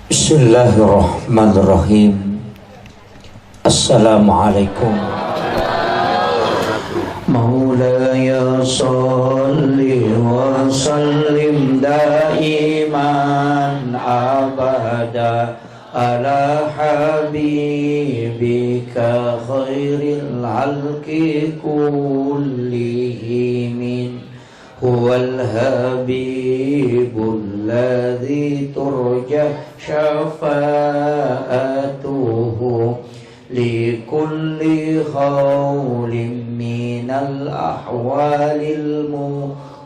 Bismillahirrahmanirrahim. Assalamualaikum. Maulaya salli wa sallim daiman abada ala habibika khairil halqi kullihim. Huwal habibul ladzi turja syafa'atuhu likulli khawlin minal ahwalil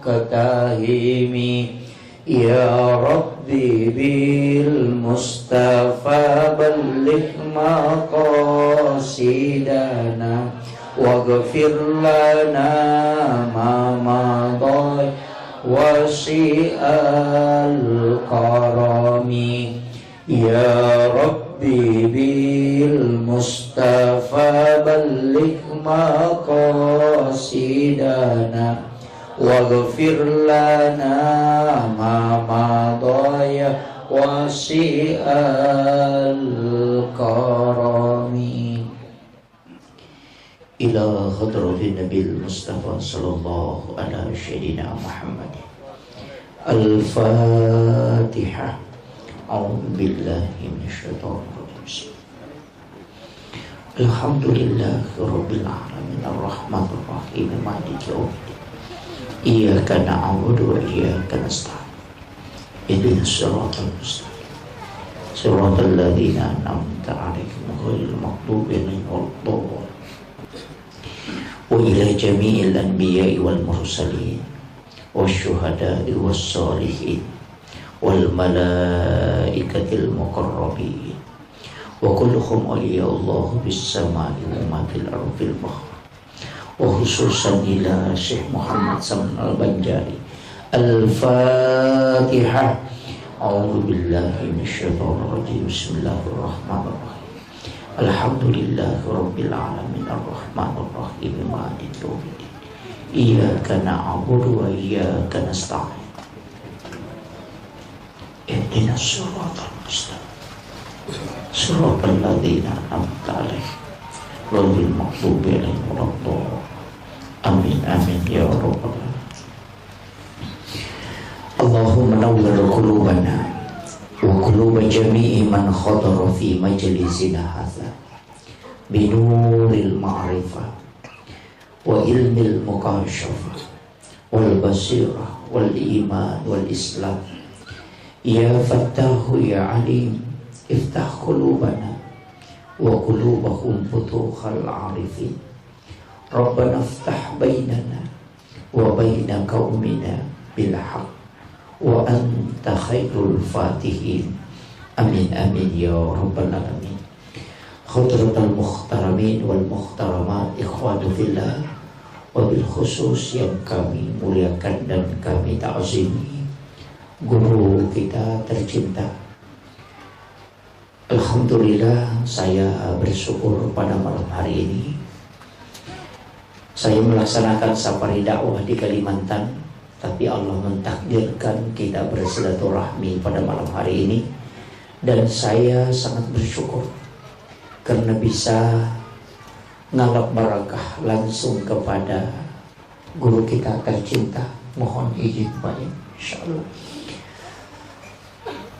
muqtahimi. Ya Rabbi bil Mustafa balligh maqasidana waghfir lana ma madha wasi'al karami. Ya Rabbi bil Mustafa balligh maqasidana waghfir lana ma madha wasi'al karami. Ila hadratin Nabil Mustafa sallallahu ala sayyidina Muhammad. Al-Fatihah. A'udzu billahi minasyaitonir rajim. Alhamdulillahirabbil alamin arrahmanir rahim maliki yaumiddin. Iyyaka na'budu wa iyyaka nasta'in. Ihdinas siratal mustaqim. Siratal ladzina an'amta 'alaihim ghairil maghdubi 'alaihim waladdallin. Wa ila jami'il anbiya'i wal mursalin wasyuhada'i wassalihin wal malaikatil muqarrabin wa kulluhum awliya Allah bis sama'i wa ma fil ardil bahr. Wa khususan ila Syekh Muhammad Saman Al-Banjari. Al-Fatihah. A'udzu billahi minasyaitonir rajim. Bismillahirrahmanirrahim. Alhamdulillahirabbil alamin arrahmanir rahim maliki yaumiddin. Iyyaka na'budu wa iyyaka nasta'in. Ihdinas siratal mustaqim. Siratal ladzina an'amta 'alaihim ghairil maghdubi 'alaihim waladdallin. Amin amin ya rabbal alamin. Allahumma nawwir qulubana wa quluba jami'i man khadara fi majlisina hadza binuril ma'rifah wa ilmil mukashafah wal basirah wal iman wal islam. Ya Fattahu ya Alim, iftah qulubana wa qulubahum futuhal arifin. Rabbana iftah bainana wa baina qaumina bil haqq wa anta khairul fatihin. Amin amin ya rabbal alamin. Khadratal muhtaramin wal muhtaramat, ikhwanu fillah, wa bil khusus yang kami muliakan dan kami ta'zimi, guru kita tercinta. Alhamdulillah, saya bersyukur pada malam hari ini saya melaksanakan safari dakwah di Kalimantan. Tapi Allah mentakdirkan kita bersilaturahmi pada malam hari ini, dan saya sangat bersyukur karena bisa ngalap barakah langsung kepada guru kita tercinta. Mohon izin Pak, insyaallah.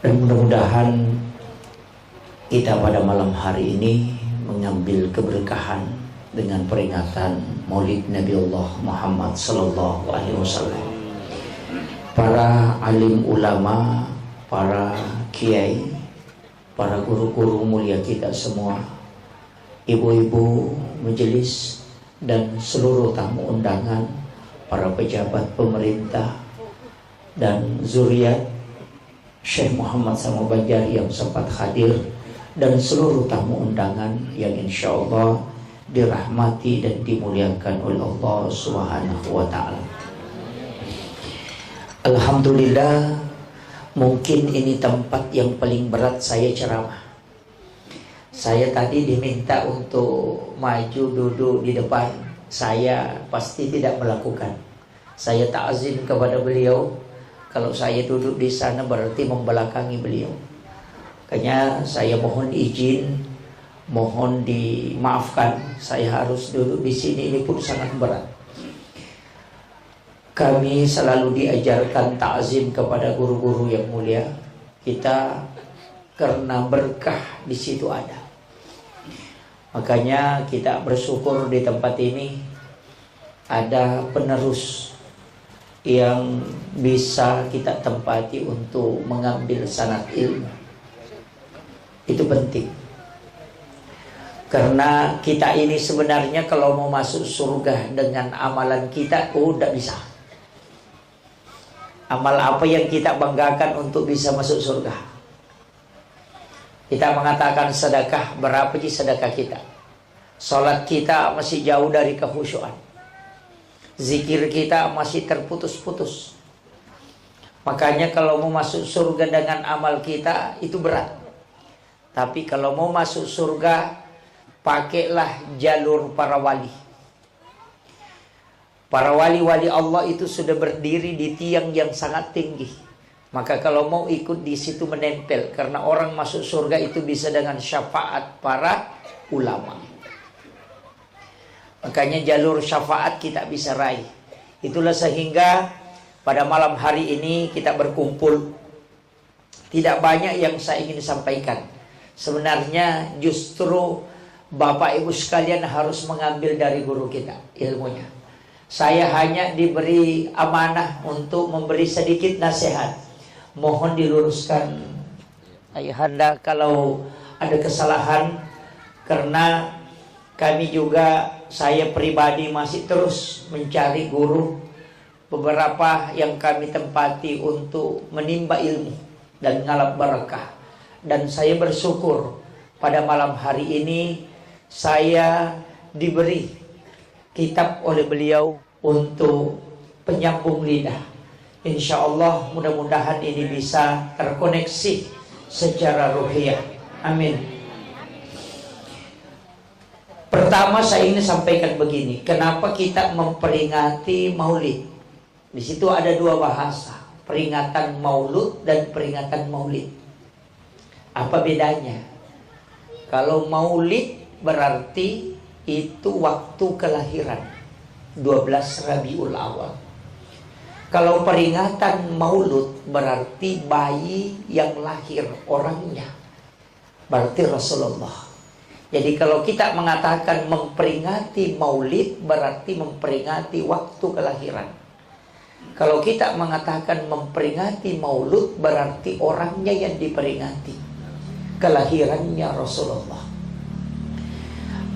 Dan mudah-mudahan kita pada malam hari ini mengambil keberkahan dengan peringatan Maulid Nabi Allah Muhammad sallallahu alaihi wasallam. Para alim ulama, para kiai, para guru-guru mulia kita semua, ibu-ibu majelis dan seluruh tamu undangan, para pejabat pemerintah dan zuriat Syekh Muhammad Saman Banjari yang sempat hadir, dan seluruh tamu undangan yang insya Allah dirahmati dan dimuliakan oleh Allah Subhanahu wa ta'ala. Alhamdulillah, mungkin ini tempat yang paling berat saya ceramah. Saya tadi diminta untuk maju duduk di depan, saya pasti tidak melakukan. Saya ta'zim kepada beliau. Kalau saya duduk di sana berarti membelakangi beliau. Makanya saya mohon izin, mohon dimaafkan, saya harus duduk di sini. Ini pun sangat berat. Kami selalu diajarkan ta'zim kepada guru-guru yang mulia kita karena berkah di situ ada. Makanya kita bersyukur di tempat ini ada penerus yang bisa kita tempati untuk mengambil sanad ilmu. Itu penting. Karena kita ini sebenarnya kalau mau masuk surga dengan amalan kita, tidak bisa. Amal apa yang kita banggakan untuk bisa masuk surga? Kita mengatakan sedekah, berapa sih sedekah kita? Salat kita masih jauh dari kekhusyuan. Zikir kita masih terputus-putus. Makanya kalau mau masuk surga dengan amal kita itu berat. Tapi kalau mau masuk surga, pakailah jalur para wali. Para wali-wali Allah itu sudah berdiri di tiang yang sangat tinggi. Maka kalau mau ikut di situ menempel. Karena orang masuk surga itu bisa dengan syafaat para ulama. Makanya jalur syafaat kita bisa raih. Itulah sehingga pada malam hari ini kita berkumpul. Tidak banyak yang saya ingin sampaikan. Sebenarnya justru Bapak Ibu sekalian harus mengambil dari guru kita ilmunya. Saya hanya diberi amanah untuk memberi sedikit nasihat. Mohon diluruskan ayahanda kalau ada kesalahan. Karena kami juga, saya pribadi masih terus mencari guru. Beberapa yang kami tempati untuk menimba ilmu dan ngalap barakah. Dan saya bersyukur pada malam hari ini saya diberi kitab oleh beliau untuk penyambung lidah. Insya Allah mudah-mudahan ini bisa terkoneksi secara ruhiyah. Amin. Pertama saya ingin sampaikan begini. Kenapa kita memperingati maulid? Di situ ada dua bahasa. Peringatan maulud dan peringatan maulid. Apa bedanya? Kalau maulid berarti itu waktu kelahiran 12 Rabiul Awal. Kalau peringatan maulud berarti bayi yang lahir orangnya, berarti Rasulullah. Jadi kalau kita mengatakan memperingati maulid berarti memperingati waktu kelahiran. Kalau kita mengatakan memperingati maulud berarti orangnya yang diperingati, kelahirannya Rasulullah.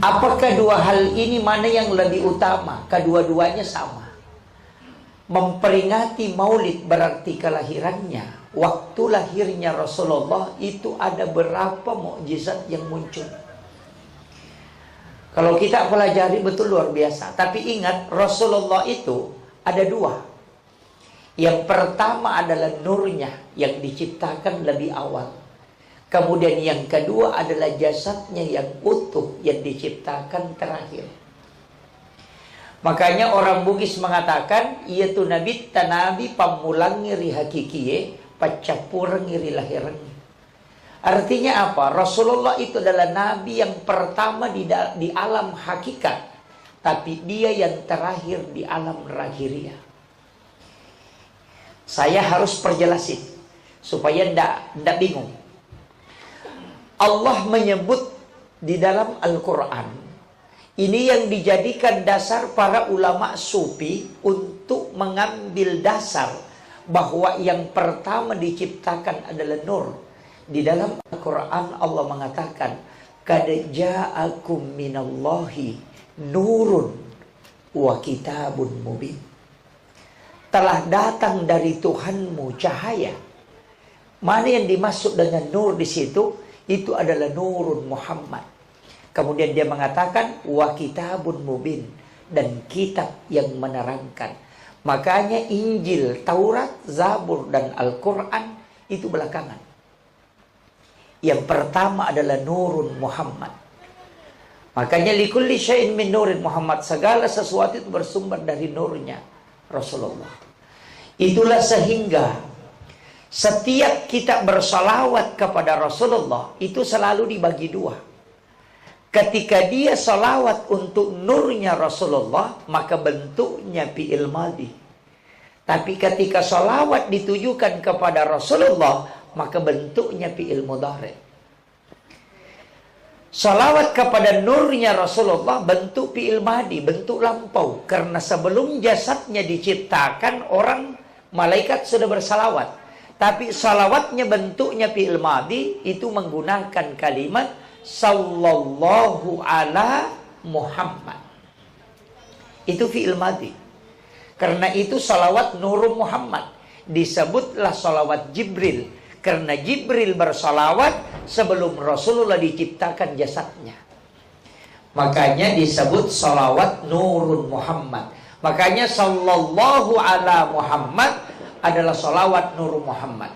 Apakah dua hal ini mana yang lebih utama? Kedua-duanya sama. Memperingati maulid berarti kelahirannya. Waktu lahirnya Rasulullah itu ada berapa mukjizat yang muncul. Kalau kita pelajari betul luar biasa. Tapi ingat Rasulullah itu ada dua. Yang pertama adalah nurnya yang diciptakan lebih awal. Kemudian yang kedua adalah jasadnya yang utuh yang diciptakan terakhir. Makanya orang Bugis mengatakan ieu nabi tanabi pamulang ngiri hakikiye pacapurang ngiri lahiran. Artinya apa? Rasulullah itu adalah nabi yang pertama di alam hakikat, tapi dia yang terakhir di alam lahiriah. Saya harus perjelasin supaya ndak bingung. Allah menyebut di dalam Al-Quran, ini yang dijadikan dasar para ulama sufi untuk mengambil dasar bahwa yang pertama diciptakan adalah nur. Di dalam Al-Quran Allah mengatakan, qad ja'akum minallahi nurun wa kitabun mubin. Telah datang dari Tuhanmu cahaya. Mana yang dimaksud dengan nur di situ? Itu adalah nurun Muhammad. Kemudian dia mengatakan wa kitabun mubin, dan kitab yang menerangkan. Makanya Injil, Taurat, Zabur dan Al-Quran itu belakangan. Yang pertama adalah nurun Muhammad. Makanya likulli syai'in min nurin Muhammad, segala sesuatu itu bersumber dari nurnya Rasulullah. Itulah sehingga setiap kita bersalawat kepada Rasulullah itu selalu dibagi dua. Ketika dia salawat untuk nurnya Rasulullah, maka bentuknya fi'il madhi. Tapi ketika salawat ditujukan kepada Rasulullah, maka bentuknya fi'il mudhari'. Salawat kepada nurnya Rasulullah bentuk fi'il madhi, bentuk lampau. Karena sebelum jasadnya diciptakan, orang malaikat sudah bersalawat. Tapi salawatnya bentuknya fi'il madhi, itu menggunakan kalimat sallallahu ala Muhammad. Itu fi'il madhi. Karena itu salawat Nur Muhammad. Disebutlah salawat Jibril, karena Jibril bersalawat sebelum Rasulullah diciptakan jasadnya. Makanya disebut salawat Nurun Muhammad. Makanya sallallahu ala Muhammad adalah salawat Nur Muhammad.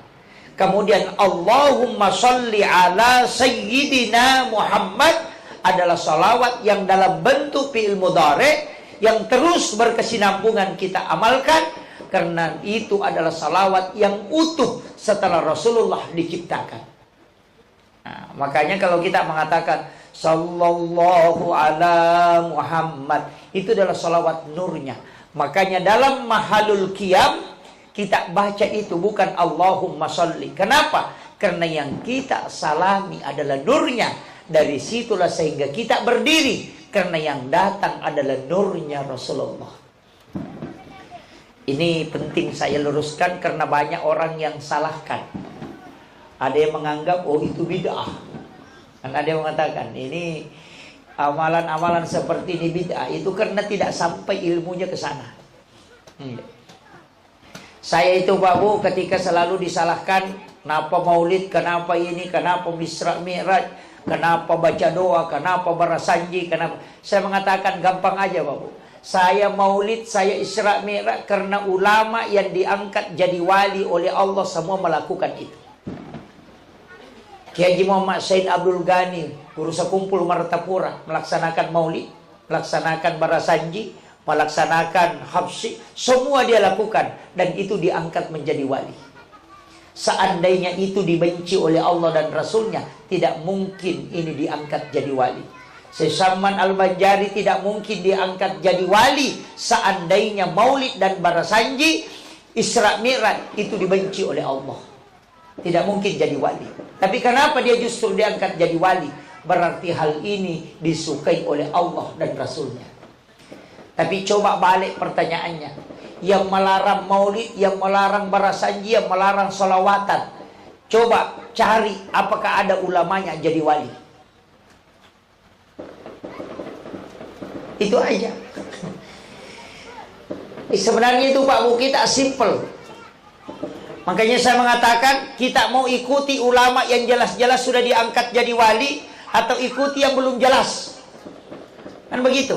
Kemudian Allahumma sholli ala Sayyidina Muhammad adalah salawat yang dalam bentuk fi'il mudhari' yang terus berkesinambungan kita amalkan, karena itu adalah salawat yang utuh setelah Rasulullah diciptakan. Nah, makanya kalau kita mengatakan sallallahu ala Muhammad, itu adalah salawat nurnya. Makanya dalam mahalul qiyam kita baca itu bukan Allahumma sholli. Kenapa? Karena yang kita salami adalah nurnya. Dari situlah sehingga kita berdiri, karena yang datang adalah nurnya Rasulullah. Ini penting saya luruskan karena banyak orang yang salahkan. Ada yang menganggap oh itu bid'ah. Dan ada yang mengatakan ini amalan-amalan seperti ini bid'ah. Itu karena tidak sampai ilmunya ke sana. Saya itu Pak Bu ketika selalu disalahkan, kenapa maulid, kenapa ini, kenapa Isra Mi'raj, kenapa baca doa, kenapa barasanji, kenapa. Saya mengatakan gampang aja Pak Bu. Saya maulid, saya Isra Mi'raj karena ulama yang diangkat jadi wali oleh Allah semua melakukan itu. Kiai Haji Muhammad Said Abdul Ghani, guru sekumpul Martapura, melaksanakan maulid, melaksanakan barasanji, melaksanakan habsyi, semua dia lakukan, dan itu diangkat menjadi wali. Seandainya itu dibenci oleh Allah dan Rasulnya, tidak mungkin ini diangkat jadi wali. Syekh Al-Banjari tidak mungkin diangkat jadi wali seandainya maulid dan barasanji, Isra Mi'raj itu dibenci oleh Allah. Tidak mungkin jadi wali. Tapi kenapa dia justru diangkat jadi wali? Berarti hal ini disukai oleh Allah dan Rasulnya. Tapi coba balik pertanyaannya. Yang melarang maulid, yang melarang barasanji, yang melarang sholawatan, coba cari apakah ada ulamanya jadi wali. Itu aja. Sebenarnya itu Pak Bu, kita simple. Makanya saya mengatakan kita mau ikuti ulama yang jelas-jelas sudah diangkat jadi wali, atau ikuti yang belum jelas. Kan begitu.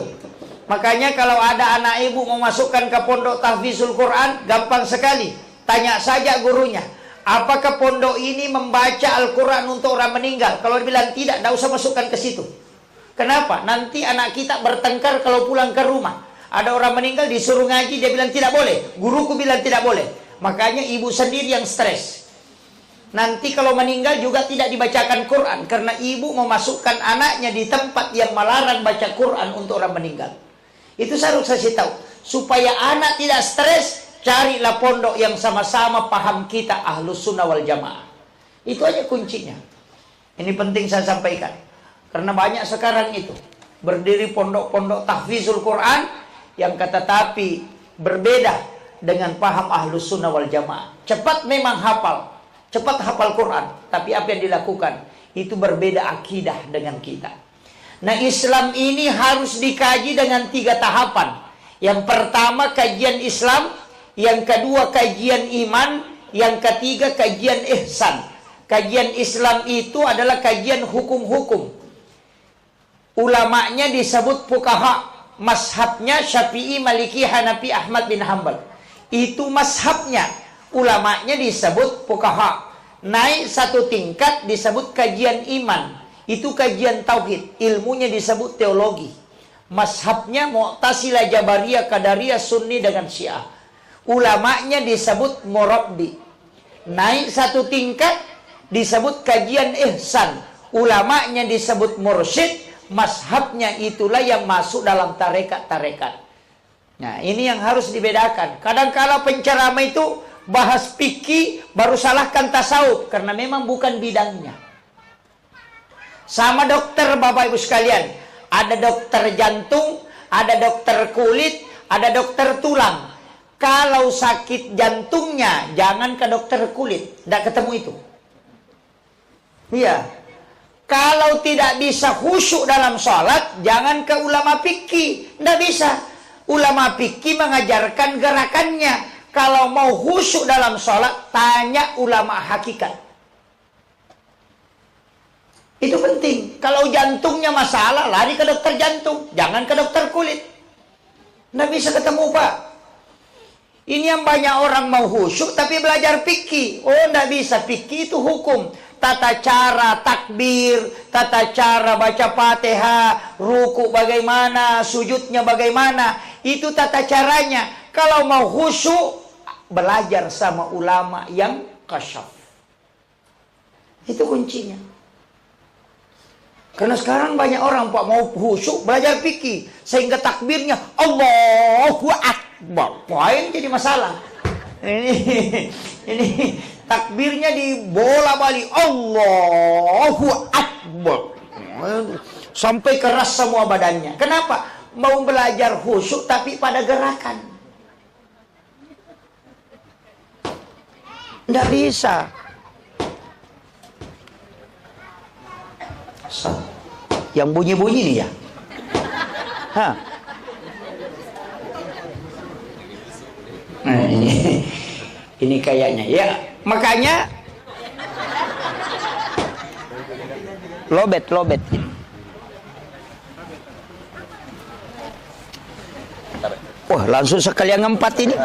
Makanya kalau ada anak ibu mau masukkan ke pondok tahfizul Quran, gampang sekali. Tanya saja gurunya, apakah pondok ini membaca Al-Quran untuk orang meninggal? Kalau dibilang tidak, tidak usah masukkan ke situ. Kenapa? Nanti anak kita bertengkar kalau pulang ke rumah. Ada orang meninggal disuruh ngaji, dia bilang tidak boleh. Guruku bilang tidak boleh. Makanya ibu sendiri yang stres. Nanti kalau meninggal juga tidak dibacakan Quran, karena ibu memasukkan anaknya di tempat yang melarang baca Quran untuk orang meninggal. Itu saya harus kasih tahu. Supaya anak tidak stres, carilah pondok yang sama-sama paham kita Ahlus Sunnah wal Jamaah. Itu aja kuncinya. Ini penting saya sampaikan. Karena banyak sekarang itu berdiri pondok-pondok tahfizul Quran yang kata tapi berbeda dengan paham Ahlus Sunnah wal Jamaah. Cepat memang hafal, cepat hafal Quran, tapi apa yang dilakukan itu berbeda akidah dengan kita. Nah, Islam ini harus dikaji dengan 3 tahapan. Yang pertama kajian Islam, yang kedua kajian iman, yang ketiga kajian ihsan. Kajian Islam itu adalah kajian hukum-hukum. Ulamanya disebut fuqaha, mazhabnya Syafi'i, Maliki, Hanafi, Ahmad bin Hanbal. Itu mazhabnya. Ulamanya disebut fuqaha. Naik 1 tingkat disebut kajian iman. Itu kajian tauhid, ilmunya disebut teologi. Mazhabnya Mu'tazilah, Jabariyah, Qadariyah, Sunni dengan Syiah. Ulamanya disebut murabbi. Naik satu tingkat disebut kajian ihsan. Ulamanya disebut mursyid. Mazhabnya itulah yang masuk dalam tarekat-tarekat. Nah, ini yang harus dibedakan. Kadang-kala penceramah itu bahas fikih baru salahkan tasawuf karena memang bukan bidangnya. Sama dokter, Bapak Ibu sekalian. Ada dokter jantung, ada dokter kulit, ada dokter tulang. Kalau sakit jantungnya, jangan ke dokter kulit. Tidak ketemu itu. Iya. Kalau tidak bisa khusyuk dalam sholat, jangan ke ulama fikih. Tidak bisa. Ulama fikih mengajarkan gerakannya. Kalau mau khusyuk dalam sholat, tanya ulama hakikat. Itu penting. Kalau jantungnya masalah, lari ke dokter jantung. Jangan ke dokter kulit. Tidak bisa ketemu, Pak. Ini yang banyak orang mau khusyuk, tapi belajar fikih. Oh, tidak bisa. Fikih itu hukum. Tata cara takbir, tata cara baca Fatihah, ruku bagaimana, sujudnya bagaimana. Itu tata caranya. Kalau mau khusyuk, belajar sama ulama yang kasyaf. Itu kuncinya. Karena sekarang banyak orang, Pak, mau khusyuk belajar fikih, sehingga takbirnya Allahu Akbar. Wah, ini jadi masalah. Ini takbirnya dibola-balik Allahu Akbar. Sampai keras semua badannya. Kenapa? Mau belajar khusyuk tapi pada gerakan. Tidak bisa. Yang bunyi-bunyi nih ya. Hah. Nah, ini kayaknya ya. Makanya lobet. Wah, langsung sekalian ngempat ini.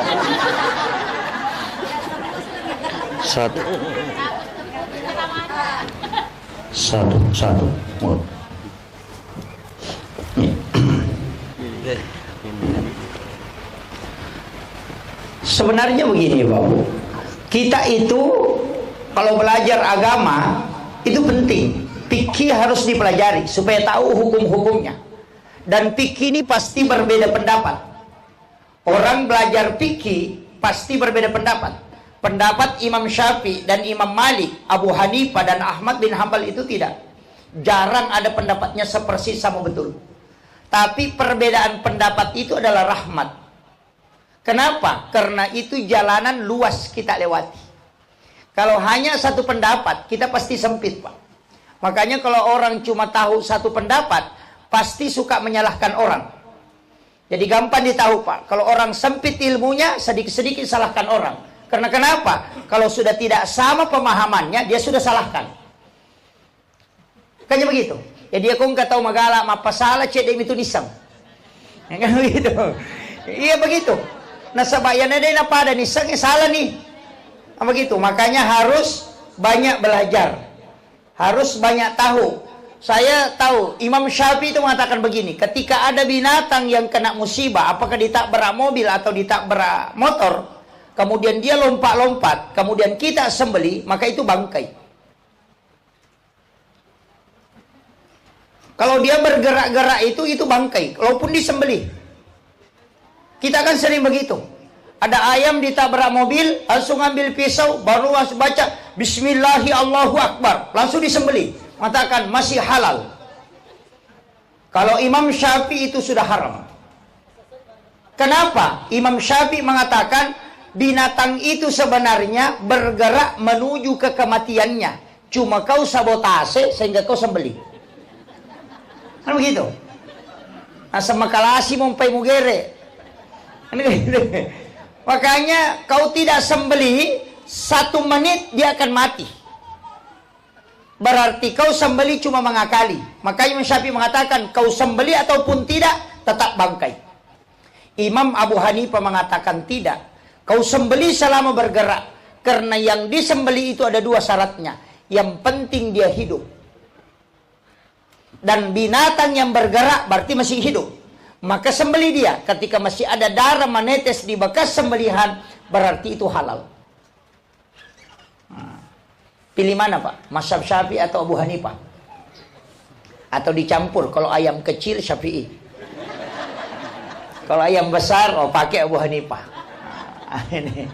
Satu. Sebenarnya begini, Bapak. Kita itu kalau belajar agama itu penting. Fikih harus dipelajari supaya tahu hukum-hukumnya. Dan fikih ini pasti berbeda pendapat. Orang belajar fikih pasti berbeda pendapat. Pendapat Imam Syafi'i dan Imam Malik, Abu Hanifah dan Ahmad bin Hanbal itu tidak. Jarang ada pendapatnya sepersis sama betul. Tapi perbedaan pendapat itu adalah rahmat. Kenapa? Karena itu jalanan luas kita lewati. Kalau hanya satu pendapat, kita pasti sempit, Pak. Makanya kalau orang cuma tahu satu pendapat, pasti suka menyalahkan orang. Jadi gampang ditahu, Pak. Kalau orang sempit ilmunya, sedikit-sedikit salahkan orang. Karena kenapa? Kalau sudah tidak sama pemahamannya, dia sudah salahkan. Kayaknya begitu. Jadi aku nggak tahu magala, apa salah cedek itu nisam. Ya kan begitu. Iya begitu. Nah sebayanya dia apa ada nisangnya salah nih. Nah, begitu. Makanya harus banyak belajar. Harus banyak tahu. Saya tahu Imam Syafi'i itu mengatakan begini, ketika ada binatang yang kena musibah, apakah ditabrak mobil atau ditabrak motor, kemudian dia lompat-lompat, kemudian kita sembeli, maka itu bangkai. Kalau dia bergerak-gerak itu bangkai, walaupun disembeli. Kita kan sering begitu. Ada ayam ditabrak mobil, langsung ambil pisau, baru langsung baca Bismillahi Allahu Akbar, langsung disembeli. Mengatakan masih halal. Kalau Imam Syafi'i itu sudah haram. Kenapa? Imam Syafi'i mengatakan binatang itu sebenarnya bergerak menuju ke kematiannya. Cuma kau sabotase sehingga kau sembeli. Kan begitu? Asa makalasi mompai mugere. Makanya kau tidak sembeli 1 menit dia akan mati. Berarti kau sembeli cuma mengakali. Makanya Imam Syafi'i mengatakan kau sembeli ataupun tidak tetap bangkai. Imam Abu Hanifah mengatakan tidak. Kau sembeli selama bergerak. Karena yang disembeli itu ada 2 syaratnya. Yang penting dia hidup. Dan binatang yang bergerak berarti masih hidup. maka sembelih dia. Ketika masih ada darah menetes di bekas sembelihan, berarti itu halal. Pilih mana Pak? Mazhab Syafi'i atau Abu Hanifah? Atau dicampur, kalau ayam kecil Syafi'i, kalau ayam besar pakai Abu Hanifah. Ini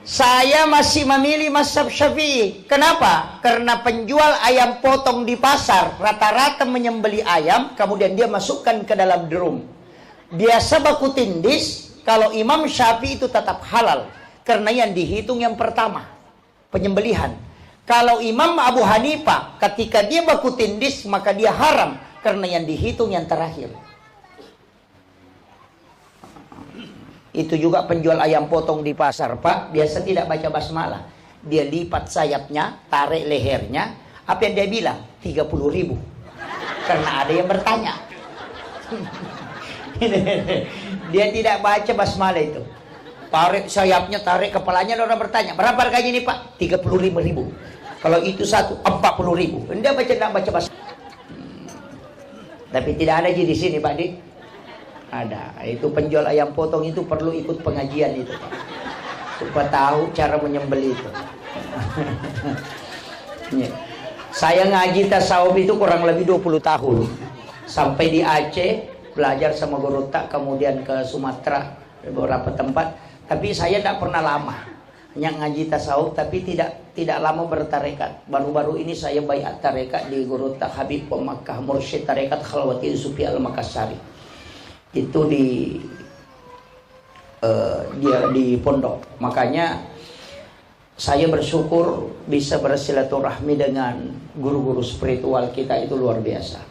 saya masih memilih mazhab Syafi'i. Kenapa? Karena penjual ayam potong di pasar rata-rata menyembeli ayam, kemudian dia masukkan ke dalam drum. Biasa baku tindis. Kalau Imam Syafi'i itu tetap halal, karena yang dihitung yang pertama, penyembelihan. Kalau Imam Abu Hanifah, ketika dia baku tindis, maka dia haram, karena yang dihitung yang terakhir. Itu juga penjual ayam potong di pasar, Pak, biasa tidak baca basmalah. Dia lipat sayapnya, tarik lehernya. Apa yang dia bilang? 30.000. Karena ada yang bertanya. Dia tidak baca basmalah itu. Tarik sayapnya, tarik kepalanya, orang bertanya, berapa harganya ini Pak? 35.000. Kalau itu satu, 40.000. Dia tidak baca basmalah. Tapi tidak ada di sini Pak Dik. Ada. Itu penjual ayam potong itu perlu ikut pengajian itu Pak, supaya tahu cara menyembelih itu. Saya ngaji tasawuf itu kurang lebih 20 tahun. Sampai di Aceh belajar sama guru tak, kemudian ke Sumatera beberapa tempat. Tapi saya tidak pernah lama, hanya ngaji tasawuf, tapi tidak lama bertarekat. Baru-baru ini saya baiat tarekat di guru tak Habib Makkah, Mursyid tarekat Khalwatin Sufi Al-Makassari. Itu dia di pondok. Makanya saya bersyukur bisa bersilaturahmi dengan guru-guru spiritual kita, itu luar biasa.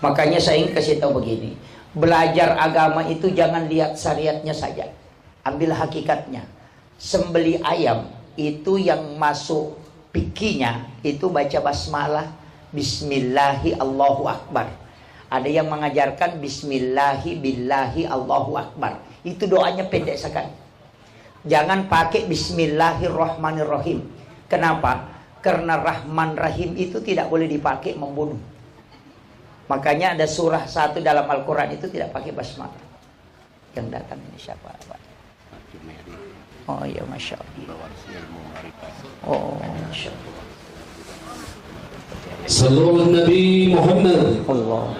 Makanya saya ingin kasih tahu begini, belajar agama itu jangan lihat syariatnya saja, ambil hakikatnya. Sembeli ayam itu yang masuk pikinya itu baca basmalah, Bismillahi Allahu Akbar. Ada yang mengajarkan Bismillahi billahi Allahu Akbar. Itu doanya pendek sekali. Jangan pakai Bismillahirrahmanirrahim. Kenapa? Karena Rahman Rahim itu tidak boleh dipakai membunuh. Makanya ada surah satu dalam Al-Quran itu tidak pakai basmalah. Yang datang ini siapa Pak? Oh ya, Masya Allah. Oh, Masya Allah. Sallallahu Nabi Muhammad. Allah.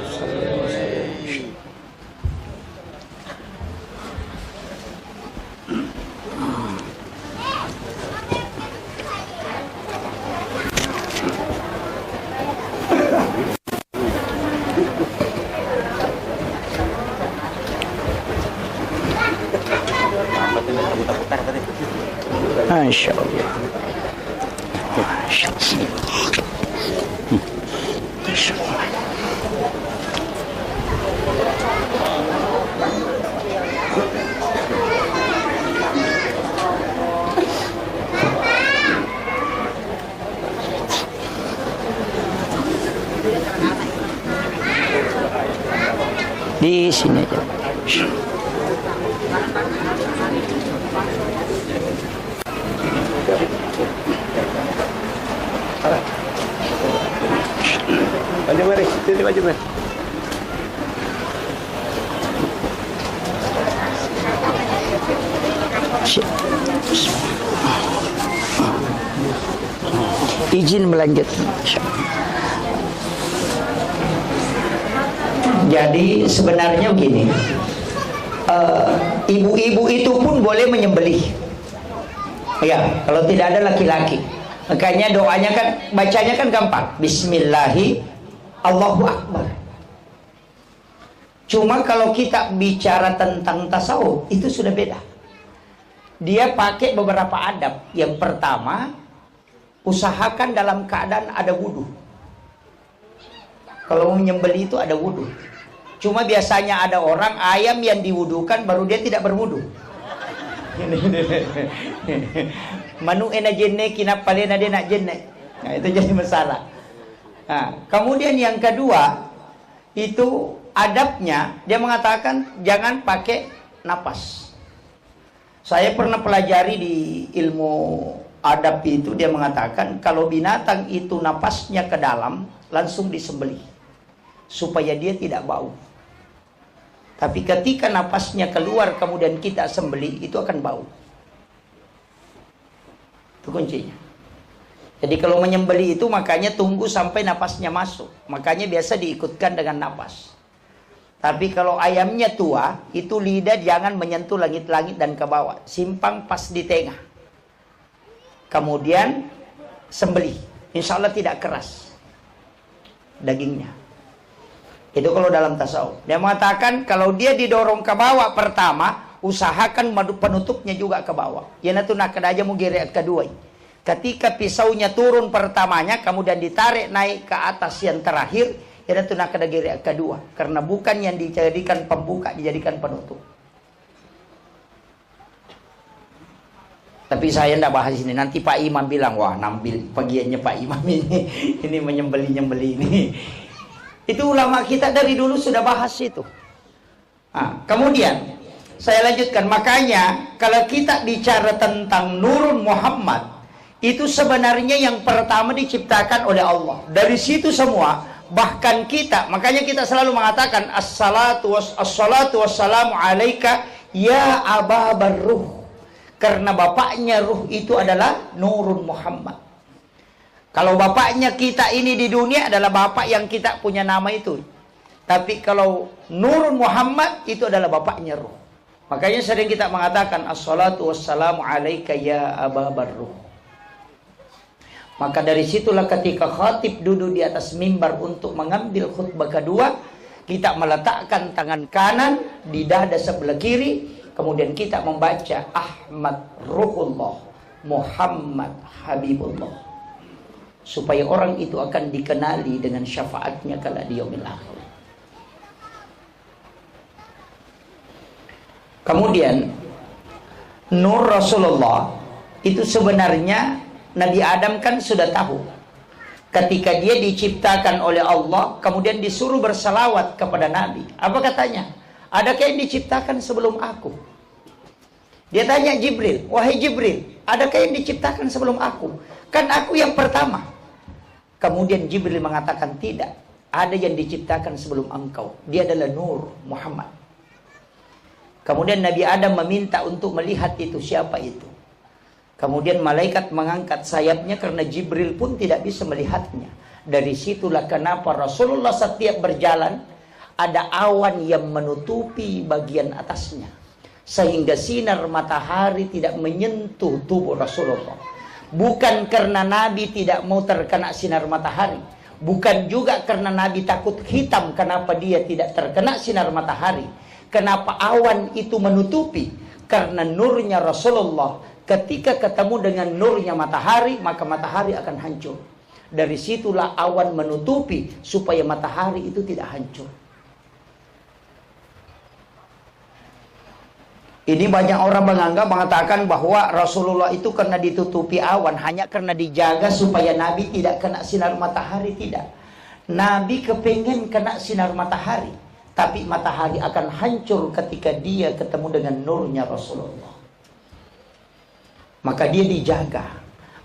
Masya Allah. Masya Allah. Di sini aja. Mari, mari, sini maju, mari. Izin melanjut. Jadi sebenarnya begini, ibu-ibu itu pun boleh menyembelih. Ya, kalau tidak ada laki-laki. Makanya doanya kan, bacanya kan gampang. Bismillahi Allahu Akbar. Cuma kalau kita bicara tentang tasawuf, itu sudah beda. Dia pakai beberapa adab. Yang pertama, usahakan dalam keadaan ada wudu. Kalau menyembelih itu ada wudu. Cuma biasanya ada orang ayam yang diwudukan baru dia tidak berwudu. Manu ena jenne kina palena dia nak jenne. Nah, itu jadi masalah. Nah, kemudian yang kedua itu adabnya, dia mengatakan jangan pakai napas. Saya pernah pelajari di ilmu adab itu, dia mengatakan kalau binatang itu napasnya ke dalam langsung disembelih supaya dia tidak bau. Tapi ketika napasnya keluar kemudian kita sembelih, itu akan bau. Itu kuncinya. Jadi kalau menyembelih itu makanya tunggu sampai napasnya masuk. Makanya biasa diikutkan dengan napas. Tapi kalau ayamnya tua, itu lidah jangan menyentuh langit-langit dan ke bawah. Simpang pas di tengah. Kemudian sembelih. Insya Allah tidak keras dagingnya. Itu kalau dalam tasawuf. Dia mengatakan kalau dia didorong ke bawah pertama, usahakan penutupnya juga ke bawah. Ya natu nak aja mau gerak kedua. Ketika pisaunya turun pertamanya, kemudian ditarik naik ke atas yang terakhir, ya natu nak ada gerak kedua. Karena bukan yang dijadikan pembuka, dijadikan penutup. Tapi saya tidak bahas ini. Nanti Pak Imam bilang, wah nambil bagiannya Pak Imam ini menyembeli-nyembeli ini. Itu ulama kita dari dulu sudah bahas itu. Nah, kemudian saya lanjutkan. Makanya kalau kita bicara tentang Nurun Muhammad, itu sebenarnya yang pertama diciptakan oleh Allah. Dari situ semua, bahkan kita, makanya kita selalu mengatakan assalatu wassalamu alaika ya Aba Barruh. Karena bapaknya ruh itu adalah Nurun Muhammad. Kalau bapaknya kita ini di dunia adalah bapak yang kita punya nama itu. Tapi kalau Nurun Muhammad itu adalah bapaknya ruh. Makanya sering kita mengatakan assalatu wassalamu alaika ya Aba Barruh. Maka dari situlah ketika khatib duduk di atas mimbar untuk mengambil khutbah kedua, kita meletakkan tangan kanan di dada sebelah kiri. Kemudian kita membaca Ahmad Ruhullah, Muhammad Habibullah, supaya orang itu akan dikenali dengan syafaatnya kala di yaumil akhir. Kemudian Nur Rasulullah itu sebenarnya Nabi Adam kan sudah tahu ketika dia diciptakan oleh Allah, kemudian disuruh bersalawat kepada Nabi. Apa katanya? Adakah yang diciptakan sebelum aku? Dia tanya Jibril, wahai Jibril, adakah yang diciptakan sebelum aku? Kan aku yang pertama. Kemudian Jibril mengatakan tidak, ada yang diciptakan sebelum engkau. Dia adalah Nur Muhammad. Kemudian Nabi Adam meminta untuk melihat itu, siapa itu. Kemudian malaikat mengangkat sayapnya karena Jibril pun tidak bisa melihatnya. Dari situlah kenapa Rasulullah setiap berjalan ada awan yang menutupi bagian atasnya, sehingga sinar matahari tidak menyentuh tubuh Rasulullah. Bukan karena Nabi tidak mau terkena sinar matahari, bukan juga karena Nabi takut hitam kenapa dia tidak terkena sinar matahari. Kenapa awan itu menutupi? Karena nurnya Rasulullah ketika ketemu dengan nurnya matahari, maka matahari akan hancur. Dari situlah awan menutupi supaya matahari itu tidak hancur. Ini banyak orang mengatakan bahwa Rasulullah itu karena ditutupi awan hanya karena dijaga supaya Nabi tidak kena sinar matahari. Tidak. Nabi kepengen kena sinar matahari, tapi matahari akan hancur ketika dia ketemu dengan nurnya Rasulullah. Maka dia dijaga.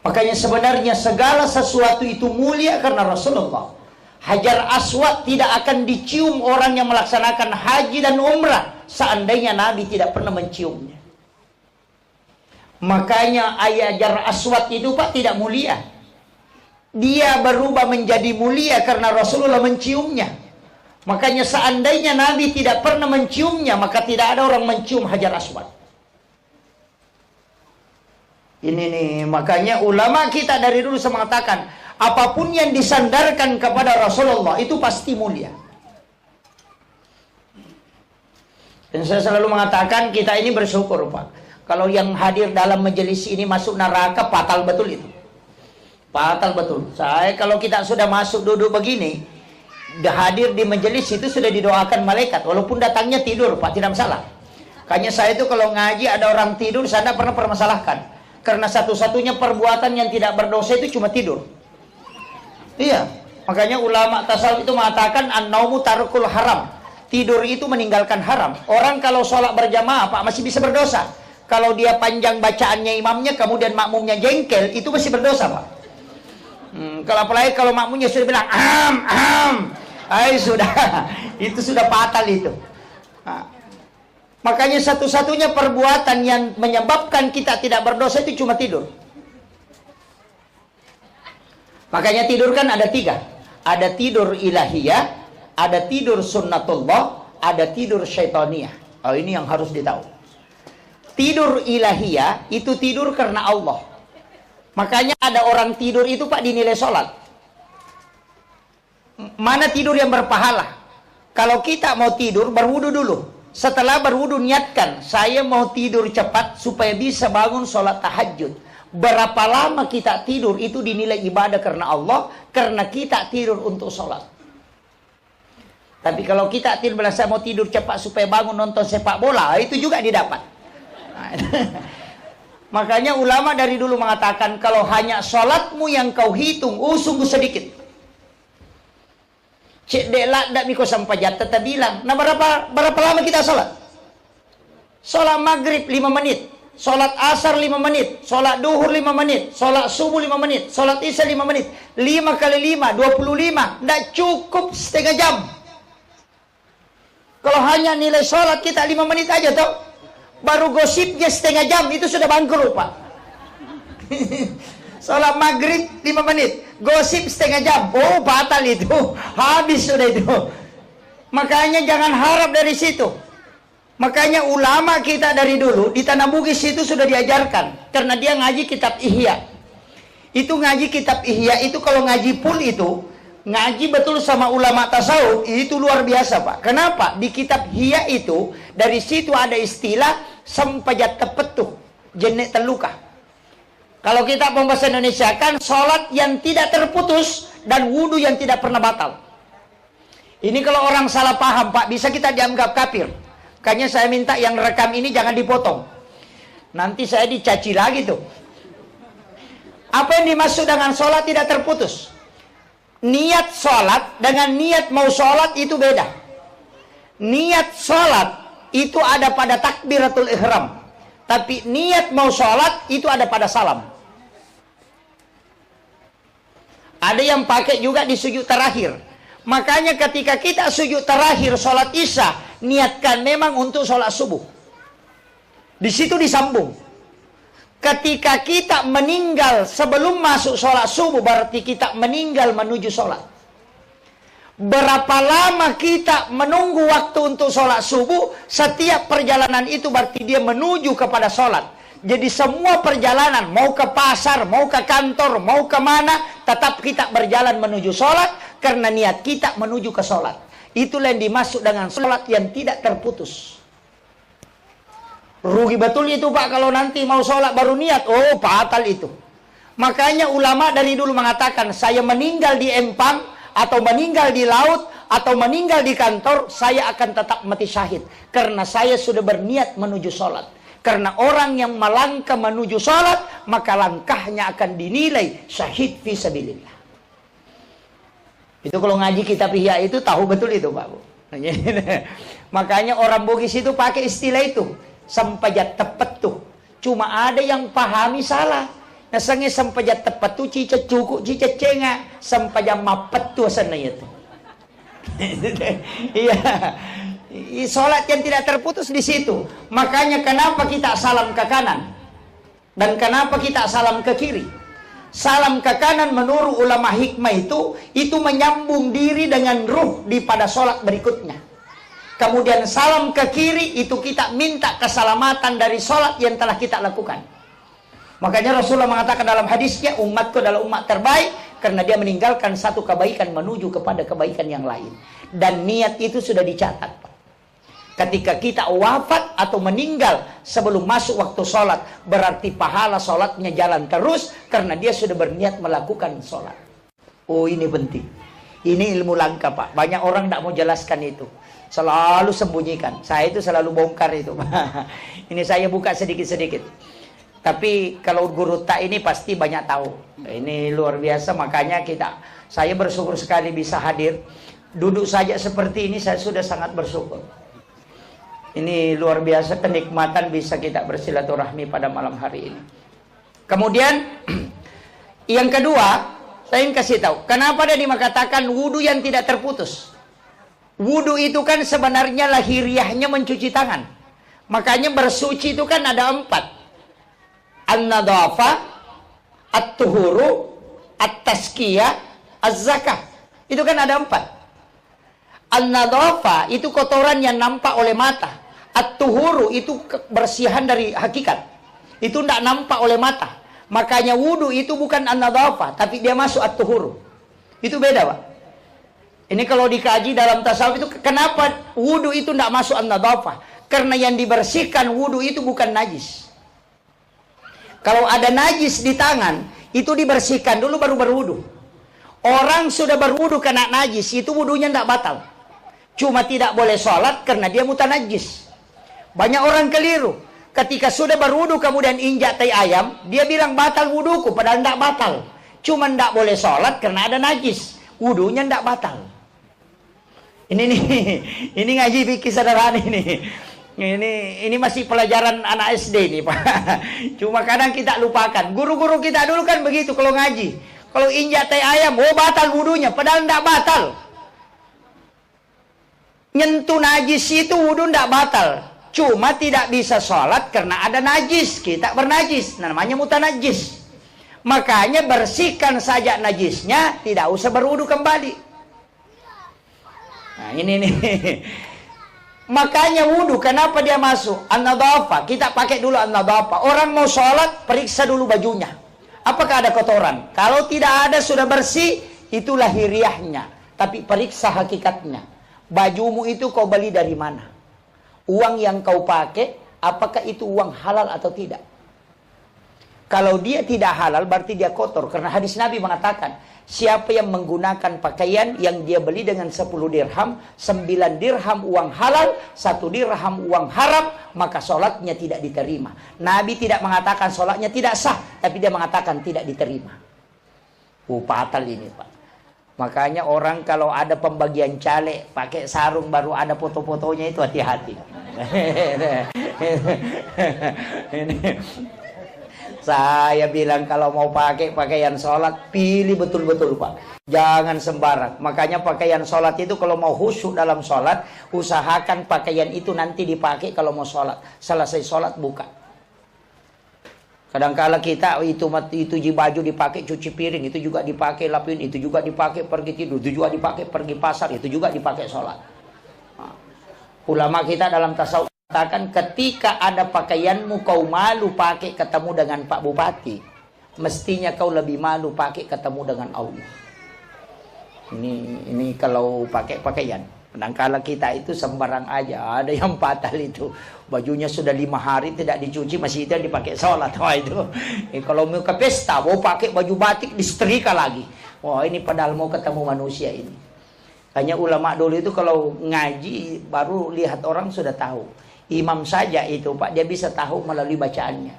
Makanya sebenarnya segala sesuatu itu mulia karena Rasulullah. Hajar Aswad tidak akan dicium orang yang melaksanakan haji dan umrah seandainya Nabi tidak pernah menciumnya. Makanya Hajar Aswad itu Pak tidak mulia. Dia berubah menjadi mulia karena Rasulullah menciumnya. Makanya seandainya Nabi tidak pernah menciumnya, maka tidak ada orang mencium Hajar Aswad. Ini nih, makanya ulama kita dari dulu mengatakan apapun yang disandarkan kepada Rasulullah itu pasti mulia. Dan saya selalu mengatakan kita ini bersyukur Pak. Kalau yang hadir dalam majelis ini masuk neraka, fatal betul itu. Fatal betul. Saya kalau kita sudah masuk duduk begini, hadir di majelis itu sudah didoakan malaikat. Walaupun datangnya tidur Pak, tidak masalah. Makanya saya itu kalau ngaji ada orang tidur, saya tidak pernah permasalahkan. Karena satu-satunya perbuatan yang tidak berdosa itu cuma tidur. Iya, makanya ulama tasawuf itu mengatakan an-naumu tarkul haram. Tidur itu meninggalkan haram. Orang kalau sholat berjamaah Pak masih bisa berdosa. Kalau dia panjang bacaannya imamnya kemudian makmumnya jengkel, itu masih berdosa Pak. Kalau apalagi kalau makmumnya sudah bilang sudah itu sudah fatal itu. Nah, makanya satu-satunya perbuatan yang menyebabkan kita tidak berdosa itu cuma tidur. Makanya tidur kan ada 3. Ada tidur ilahiyah, ada tidur sunnatullah, ada tidur syaitaniah. Oh, ini yang harus ditahu. Tidur ilahiyah itu tidur karena Allah. Makanya ada orang tidur itu Pak dinilai sholat. Mana tidur yang berpahala? Kalau kita mau tidur, berwudu dulu. Setelah berwudu niatkan, saya mau tidur cepat supaya bisa bangun sholat tahajud. Berapa lama kita tidur itu dinilai ibadah karena Allah, karena kita tidur untuk sholat. Tapi kalau kita tidur bilang saya mau tidur cepat supaya bangun nonton sepak bola, itu juga didapat. Makanya ulama dari dulu mengatakan kalau hanya sholatmu yang kau hitung, sungguh sedikit. Cik delak dak miko sampai jatuh tak bilang. Nah berapa lama kita sholat? Sholat maghrib 5 menit, sholat asar 5 menit, sholat duhur 5 menit, sholat subuh 5 menit, sholat isya 5 menit. 5 kali 5, 25. Ndak cukup setengah jam. Kalau hanya nilai sholat kita 5 menit aja tau, baru gosipnya setengah jam itu sudah bangkrut Pak. Sholat maghrib 5 menit, gosip setengah jam, oh batal itu, habis sudah itu. Makanya jangan harap dari situ. Makanya ulama kita dari dulu di Tanah Bugis itu sudah diajarkan, karena dia ngaji kitab Ihya. Itu ngaji kitab Ihya itu kalau ngaji pul itu ngaji betul sama ulama tasawuf itu luar biasa Pak. Kenapa? Di kitab Ihya itu dari situ ada istilah sempajat tepetuh jenek teluka. Kalau kita bahasa Indonesia kan sholat yang tidak terputus dan wudhu yang tidak pernah batal. Ini kalau orang salah paham Pak, bisa kita dianggap kafir. Makanya saya minta yang rekam ini jangan dipotong. Nanti saya dicaci lagi tuh. Apa yang dimaksud dengan sholat tidak terputus? Niat sholat dengan niat mau sholat itu beda. Niat sholat itu ada pada takbiratul ihram. Tapi niat mau sholat itu ada pada salam. Ada yang pakai juga di sujud terakhir. Makanya ketika kita sujud terakhir sholat isya, niatkan memang untuk sholat subuh. Di situ disambung. Ketika kita meninggal sebelum masuk sholat subuh, berarti kita meninggal menuju sholat. Berapa lama kita menunggu waktu untuk sholat subuh, setiap perjalanan itu berarti dia menuju kepada sholat. Jadi semua perjalanan, mau ke pasar, mau ke kantor, mau ke mana, tetap kita berjalan menuju sholat, karena niat kita menuju ke sholat. Itulah yang dimaksud dengan sholat yang tidak terputus. Rugi betul itu Pak, kalau nanti mau sholat baru niat, oh batal itu. Makanya ulama dari dulu mengatakan, saya meninggal di empang, atau meninggal di laut, atau meninggal di kantor, saya akan tetap mati syahid. Karena saya sudah berniat menuju sholat. Karena orang yang melangkah menuju sholat, maka langkahnya akan dinilai syahid fi sabilillah. Itu kalau ngaji kitab Ihya itu tahu betul itu Pak Bu. Makanya orang Bugis itu pakai istilah itu, sempajat tepetuh. Cuma ada yang pahami salah. Nasangnya sempajat tepetuh cica cukup cica cenga, sempajat mapetuh sana itu. Iya. Sholat yang tidak terputus di situ. Makanya kenapa kita salam ke kanan dan kenapa kita salam ke kiri? Salam ke kanan menurut ulama hikmah itu menyambung diri dengan ruh di pada sholat berikutnya. Kemudian salam ke kiri itu kita minta keselamatan dari sholat yang telah kita lakukan. Makanya Rasulullah mengatakan dalam hadisnya, umatku adalah umat terbaik karena dia meninggalkan satu kebaikan menuju kepada kebaikan yang lain. Dan niat itu sudah dicatat. Ketika kita wafat atau meninggal sebelum masuk waktu sholat, berarti pahala sholatnya jalan terus karena dia sudah berniat melakukan sholat. Oh ini penting. Ini ilmu langka Pak. Banyak orang tidak mau jelaskan itu. Selalu sembunyikan. Saya itu selalu bongkar itu. Ini saya buka sedikit-sedikit. Tapi kalau guru tak ini pasti banyak tahu. Ini luar biasa, makanya saya bersyukur sekali bisa hadir. Duduk saja seperti ini saya sudah sangat bersyukur. Ini luar biasa kenikmatan bisa kita bersilaturahmi pada malam hari ini. Kemudian yang kedua, saya ingin kasih tahu kenapa dia dikatakan wudhu yang tidak terputus. Wudu itu kan sebenarnya lahiriahnya mencuci tangan. Makanya bersuci itu kan ada 4. An-nadhafah, at-tuhuru, at-tazkiyah, az-zakah. Itu kan ada 4. An-nadhafah itu kotoran yang nampak oleh mata. At-tuhuru itu kebersihan dari hakikat. Itu tidak nampak oleh mata. Makanya wudu itu bukan an-nadhafah, tapi dia masuk at-tuhuru. Itu beda, Pak. Ini kalau dikaji dalam tasawuf itu, kenapa wudu itu tidak masuk an-nadhafah? Karena yang dibersihkan wudu itu bukan najis. Kalau ada najis di tangan, itu dibersihkan dulu baru berwudu. Orang sudah berwudu kena najis, itu wudunya tidak batal. Cuma tidak boleh sholat karena dia mutanajis. Banyak orang keliru. Ketika sudah berwudu kemudian injak tai ayam, dia bilang batal wuduku, padahal tidak batal. Cuma tidak boleh sholat karena ada najis. Wudunya tidak batal. Ini nih, ini ngaji fikih sederhana ini. Ini masih pelajaran anak SD nih, Pak. Cuma kadang kita lupakan. Guru-guru kita dulu kan begitu kalau ngaji. Kalau injak tai ayam, oh batal wudunya, padahal tidak batal. Nyentuh najis itu wudu tidak batal. Cuma tidak bisa sholat karena ada najis. Kita bernajis, namanya mutanajis. Makanya bersihkan saja najisnya, tidak usah berwudu kembali. Nah ini nih. Makanya wudu, kenapa dia masuk? An-nadhafah, kita pakai dulu an-nadhafah. Orang mau sholat, periksa dulu bajunya. Apakah ada kotoran? Kalau tidak ada, sudah bersih, itu lahiriahnya. Tapi periksa hakikatnya. Bajumu itu kau beli dari mana? Uang yang kau pakai, apakah itu uang halal atau tidak? Kalau dia tidak halal, berarti dia kotor. Karena hadis Nabi mengatakan, siapa yang menggunakan pakaian yang dia beli dengan 10 dirham, 9 dirham uang halal, 1 dirham uang haram, maka sholatnya tidak diterima. Nabi tidak mengatakan sholatnya tidak sah, tapi dia mengatakan tidak diterima. Fatal ini, Pak. Makanya orang kalau ada pembagian caleg, pakai sarung baru ada foto-fotonya, itu hati-hati. Saya bilang kalau mau pakai pakaian sholat, pilih betul-betul, Pak. Jangan sembarang. Makanya pakaian sholat itu kalau mau khusyuk dalam sholat, usahakan pakaian itu nanti dipakai kalau mau sholat. Selesai sholat buka. Kadang-kala kita itu baju dipakai cuci piring, itu juga dipakai lapin, itu juga dipakai pergi tidur, itu juga dipakai pergi pasar, itu juga dipakai sholat. Nah, ulama kita dalam tasawuf katakan, ketika ada pakaianmu kau malu pakai ketemu dengan Pak Bupati, mestinya kau lebih malu pakai ketemu dengan Allah. Ini kalau pakai pakaian. Kadang-kala kita itu sembarang aja. Ada yang fatal itu, bajunya sudah 5 hari tidak dicuci, masih itu dipakai sholat. Wah itu. Kalau mau ke pesta, mau pakai baju batik disetrika lagi. Wah ini padahal mau ketemu manusia ini. Hanya ulama dulu itu kalau ngaji baru lihat orang sudah tahu. Imam saja itu, Pak, dia bisa tahu melalui bacaannya.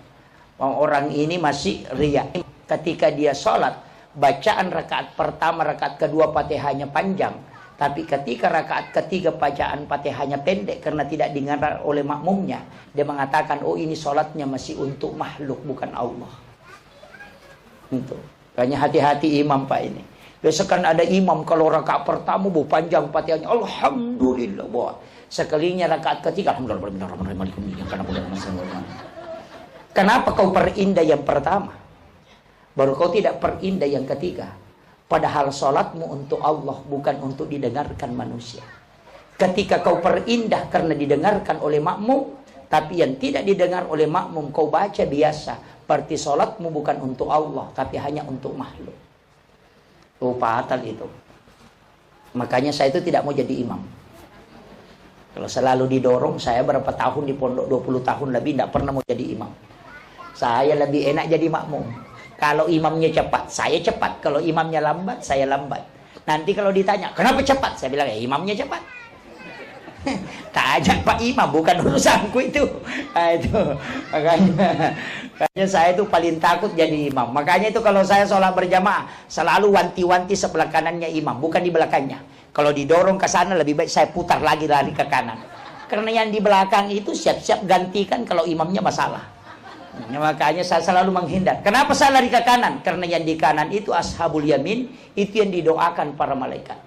Orang ini masih riya. Ketika dia sholat, bacaan rakaat pertama, rakaat kedua Fatihahnya panjang. Tapi ketika rakaat ketiga bacaan Fatihahnya pendek karena tidak didengar oleh makmumnya, dia mengatakan, oh ini sholatnya masih untuk makhluk, bukan Allah. Itu. Makanya hati-hati imam, Pak, ini. Biasakan ada imam kalau rakaat pertama panjang Fatihahnya, alhamdulillah, boh. Sekalinya rakaat ketiga, alhamdulillah. Kenapa kau perindah yang pertama, baru kau tidak perindah yang ketiga? Padahal sholatmu untuk Allah, bukan untuk didengarkan manusia. Ketika kau perindah karena didengarkan oleh makmum, tapi yang tidak didengar oleh makmum kau baca biasa, berarti sholatmu bukan untuk Allah, tapi hanya untuk makhluk. Fatal itu. Makanya saya itu tidak mau jadi imam. Kalau selalu didorong, saya berapa tahun di pondok, 20 tahun lebih, tidak pernah mau jadi imam. Saya lebih enak jadi makmum. Kalau imamnya cepat, saya cepat. Kalau imamnya lambat, saya lambat. Nanti kalau ditanya, kenapa cepat? Saya bilang, ya imamnya cepat. Tak ajak Pak Imam, bukan urusanku itu. Nah, itu. Makanya saya itu paling takut jadi imam. Makanya itu kalau saya sholat berjamaah, selalu wanti-wanti sebelah kanannya imam, bukan di belakangnya. Kalau didorong ke sana, lebih baik saya putar lagi lari ke kanan. Karena yang di belakang itu siap-siap gantikan kalau imamnya masalah. Makanya saya selalu menghindar. Kenapa saya lari ke kanan? Karena yang di kanan itu ashabul yamin, itu yang didoakan para malaikat.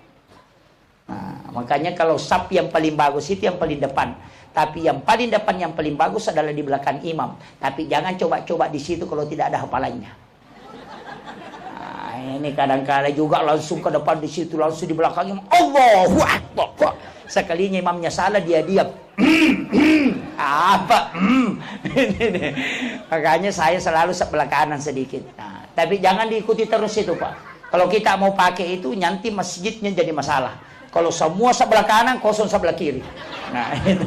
Nah, Makanya kalau saf yang paling bagus itu yang paling depan. Tapi yang paling depan yang paling bagus adalah di belakang imam. Tapi jangan coba-coba di situ kalau tidak ada hafalannya. Nah, ini kadang-kadang juga langsung ke depan di situ, langsung di belakang imam. Allahu Akbar. Sekalinya imamnya salah dia diam. Apa? Makanya saya selalu sebelah kanan sedikit. Nah, tapi jangan diikuti terus itu, Pak. Kalau kita mau pakai itu nanti masjidnya jadi masalah. Kalau semua sebelah kanan, kosong sebelah kiri. Nah, itu.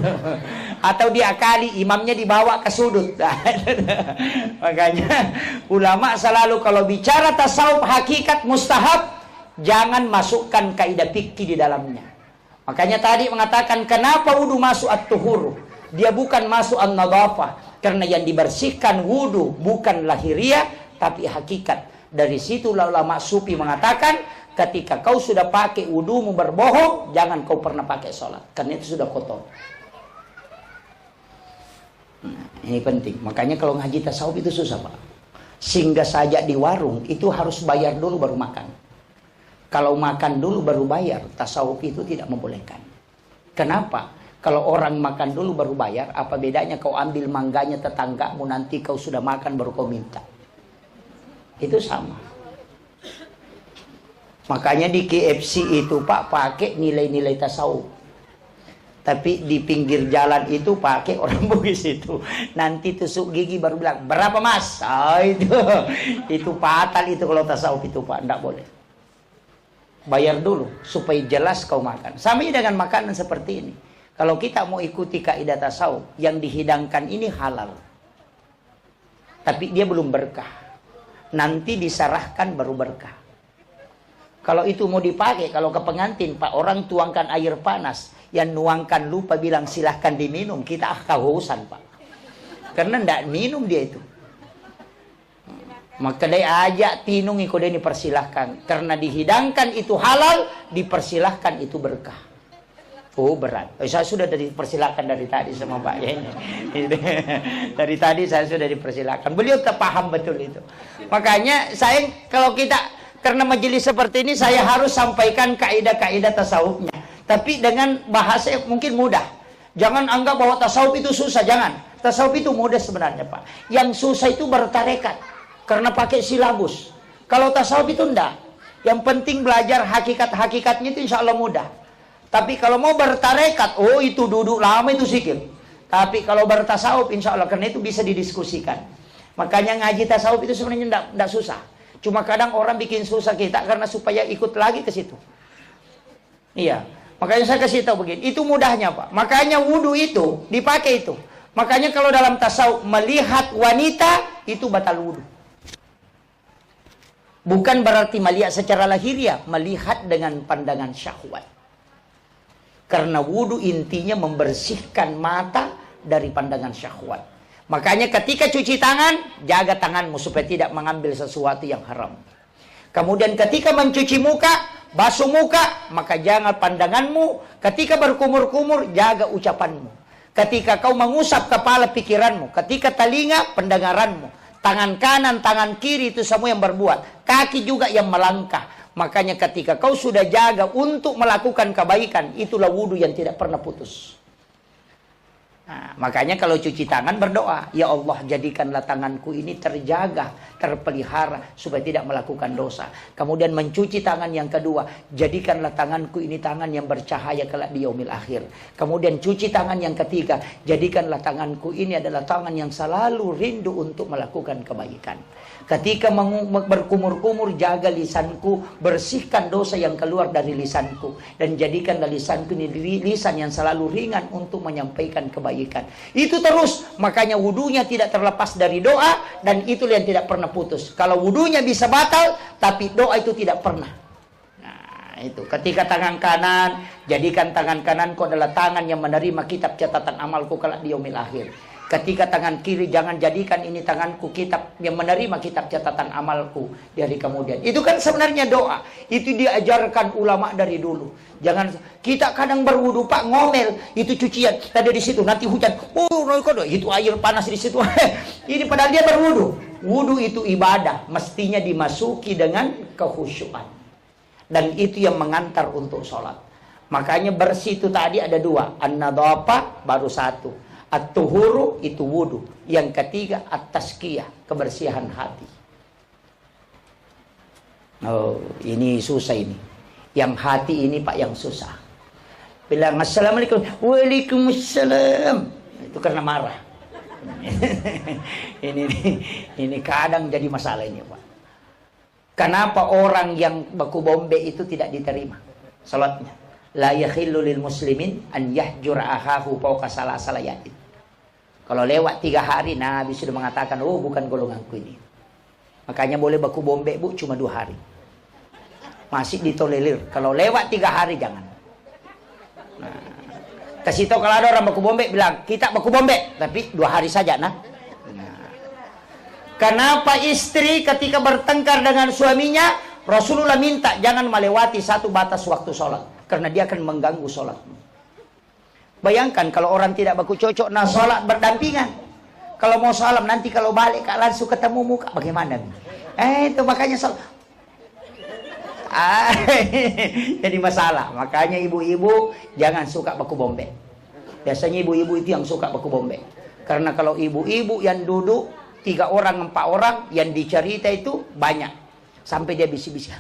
Atau diakali imamnya dibawa ke sudut. Nah, makanya ulama selalu kalau bicara tasawuf hakikat mustahab, jangan masukkan kaidah fikih di dalamnya. Makanya tadi mengatakan kenapa wudu masuk at-tuhur? Dia bukan masuk an-nadhafah. Karena yang dibersihkan wudu bukan lahiriah tapi hakikat. Dari situ ulama sufi mengatakan ketika kau sudah pakai wudumu berbohong, jangan kau pernah pakai sholat. Karena itu sudah kotor. Nah, ini penting. Makanya kalau ngaji tasawuf itu susah, Pak. Singgah saja di warung itu harus bayar dulu baru makan. Kalau makan dulu baru bayar, tasawuf itu tidak membolehkan. Kenapa? Kalau orang makan dulu baru bayar, apa bedanya kau ambil mangganya tetanggamu nanti kau sudah makan baru kau minta? Itu sama. Makanya di KFC itu Pak pakai nilai-nilai tasawuf. Tapi di pinggir jalan itu pakai orang Bugis itu. Nanti tusuk gigi baru bilang, berapa mas? Oh, itu fatal itu kalau tasawuf itu Pak, tidak boleh. Bayar dulu supaya jelas kau makan. Sama dengan makanan seperti ini. Kalau kita mau ikuti kaidah tasawuf, yang dihidangkan ini halal. Tapi dia belum berkah. Nanti diserahkan baru berkah. Kalau itu mau dipakai, kalau ke pengantin, Pak, orang tuangkan air panas, yang nuangkan lupa bilang silahkan diminum, kita kehausan, Pak. Karena tidak minum dia itu. Maka dia ajak tinung ikut dia dipersilahkan. Karena dihidangkan itu halal, dipersilahkan itu berkah. Oh berat. Saya sudah dipersilakan dari tadi sama Pak ya ini. Dari tadi saya sudah dipersilakan. Beliau tak paham betul itu. Makanya saya kalau kita karena majelis seperti ini saya harus sampaikan kaidah-kaidah tasawufnya. Tapi dengan bahasa yang mungkin mudah. Jangan anggap bahwa tasawuf itu susah, jangan. Tasawuf itu mudah sebenarnya, Pak. Yang susah itu bertarekat karena pakai silabus. Kalau tasawuf itu enggak. Yang penting belajar hakikat-hakikatnya itu insya Allah mudah. Tapi kalau mau bertarekat, oh itu duduk lama itu sikit. Tapi kalau bertasawuf, insya Allah, karena itu bisa didiskusikan. Makanya ngaji tasawuf itu sebenarnya tidak susah. Cuma kadang orang bikin susah kita karena supaya ikut lagi ke situ. Iya. Makanya saya kasih tahu begini, itu mudahnya Pak. Makanya wudu itu dipakai itu. Makanya kalau dalam tasawuf melihat wanita itu batal wudu. Bukan berarti melihat secara lahiriah, melihat dengan pandangan syahwat. Karena wudu intinya membersihkan mata dari pandangan syahwat. Makanya ketika cuci tangan, jaga tanganmu supaya tidak mengambil sesuatu yang haram. Kemudian ketika mencuci muka, basuh muka, maka jangan pandanganmu. Ketika berkumur-kumur, jaga ucapanmu. Ketika kau mengusap kepala pikiranmu. Ketika telinga, pendengaranmu. Tangan kanan, tangan kiri itu semua yang berbuat. Kaki juga yang melangkah. Makanya ketika kau sudah jaga untuk melakukan kebaikan, itulah wudu yang tidak pernah putus. Nah, makanya kalau cuci tangan berdoa, ya Allah jadikanlah tanganku ini terjaga, terpelihara supaya tidak melakukan dosa. Kemudian mencuci tangan yang kedua, jadikanlah tanganku ini tangan yang bercahaya kelak di yaumil akhir. Kemudian cuci tangan yang ketiga, jadikanlah tanganku ini adalah tangan yang selalu rindu untuk melakukan kebaikan. Ketika berkumur-kumur, jaga lisanku, bersihkan dosa yang keluar dari lisanku, dan jadikanlah lisanku ini lisan yang selalu ringan untuk menyampaikan kebaikan. Itu terus, makanya wudunya tidak terlepas dari doa, dan itu yang tidak pernah putus. Kalau wudunya bisa batal, tapi doa itu tidak pernah. Nah, itu ketika tangan kanan, jadikan tangan kananku adalah tangan yang menerima kitab catatan amalku kelak di yaumil akhir. Ketika tangan kiri, jangan jadikan ini tanganku kitab yang menerima kitab catatan amalku dari kemudian. Itu kan sebenarnya doa. Itu diajarkan ulama dari dulu. Jangan kita kadang berwudu Pak ngomel, itu cucian tadi di situ nanti hujan. Oh, itu air panas di situ. Ini padahal dia berwudu. Wudu itu ibadah, mestinya dimasuki dengan kekhusyuan. Dan itu yang mengantar untuk sholat. Makanya bersih itu tadi ada dua. An-nadhafah baru satu. At-tuhuru itu wudu. Yang ketiga at-tazkiyah, kebersihan hati. Oh, ini susah ini. Yang hati ini Pak yang susah. Bilang assalamualaikum, waalaikumsalam. Itu karena marah. ini kadang jadi masalah ini Pak. Kenapa orang yang baku bombe itu tidak diterima salatnya? La yakhillu lil muslimin an yahjura akhahu fawqa salasalayat. Kalau lewat 3 hari Nabi sudah mengatakan, oh bukan golonganku ini. Makanya boleh baku bombe Bu cuma 2 hari. Masih ditolerir. Kalau lewat 3 hari jangan. Nah, kasih tahu kalau ada orang baku bombe bilang kita baku bombe tapi 2 hari saja nah. Kenapa istri ketika bertengkar dengan suaminya Rasulullah minta jangan melewati 1 batas waktu sholat karena dia akan mengganggu sholatmu. Bayangkan kalau orang tidak baku cocok nah sholat berdampingan. Kalau mau salam nanti kalau balik langsung ketemu muka bagaimana? Itu makanya sholat. Jadi masalah. Makanya ibu-ibu jangan suka baku bombe. Biasanya ibu-ibu itu yang suka baku bombe. Karena kalau ibu-ibu yang duduk 3 orang, 4 orang yang dicerita itu banyak. Sampai dia bisik-bisik.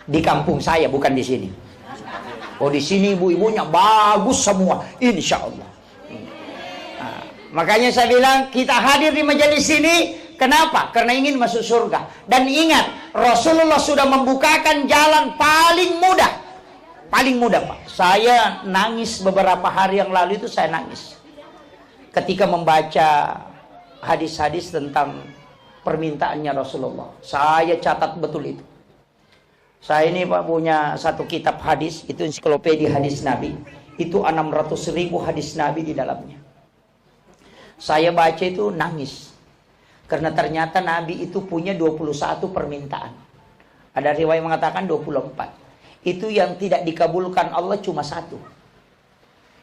Di kampung saya bukan di sini. Oh di sini ibu-ibunya bagus semua. Insya Allah. Nah, makanya saya bilang kita hadir di majelis ini. Kenapa? Karena ingin masuk surga. Dan ingat, Rasulullah sudah membukakan jalan paling mudah. Paling mudah Pak. Saya nangis beberapa hari yang lalu itu saya nangis. Ketika membaca hadis-hadis tentang permintaannya Rasulullah. Saya catat betul itu. Saya ini Pak punya satu kitab hadis. Itu ensiklopedia hadis Nabi. Itu 600.000 hadis Nabi di dalamnya. Saya baca itu nangis. Karena ternyata Nabi itu punya 21 permintaan. Ada riwayat mengatakan 24. Itu yang tidak dikabulkan Allah cuma 1.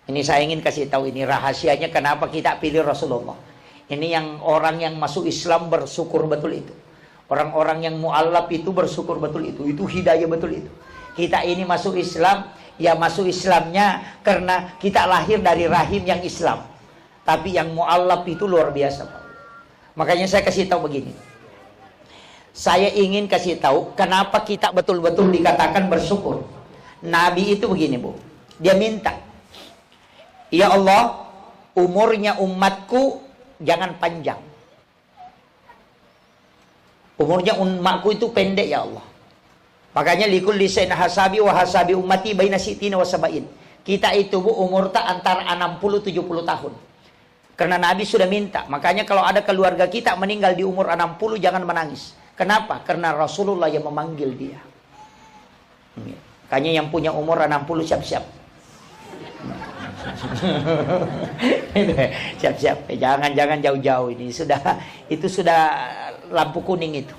Ini saya ingin kasih tahu ini rahasianya kenapa kita pilih Rasulullah. Ini yang orang yang masuk Islam bersyukur betul itu. Orang-orang yang mu'allaf itu bersyukur betul itu. Itu hidayah betul itu. Kita ini masuk Islam, ya masuk Islamnya karena kita lahir dari rahim yang Islam. Tapi yang mu'allaf itu luar biasa Pak. Makanya saya kasih tahu begini. Saya ingin kasih tahu kenapa kita betul-betul dikatakan bersyukur. Nabi itu begini Bu. Dia minta, ya Allah, umurnya umatku jangan panjang. Umurnya umatku itu pendek ya Allah. Makanya likul lisain hasabi wa hasabi ummati baina sitina wa sabain. Kita itu Bu umur tak antara 60-70 tahun. Karena Nabi sudah minta. Makanya kalau ada keluarga kita meninggal di umur 60 jangan menangis. Kenapa? Karena Rasulullah yang memanggil dia. Makanya yang punya umur 60 siap-siap. Siap-siap. Jangan jauh-jauh ini. Itu sudah lampu kuning itu.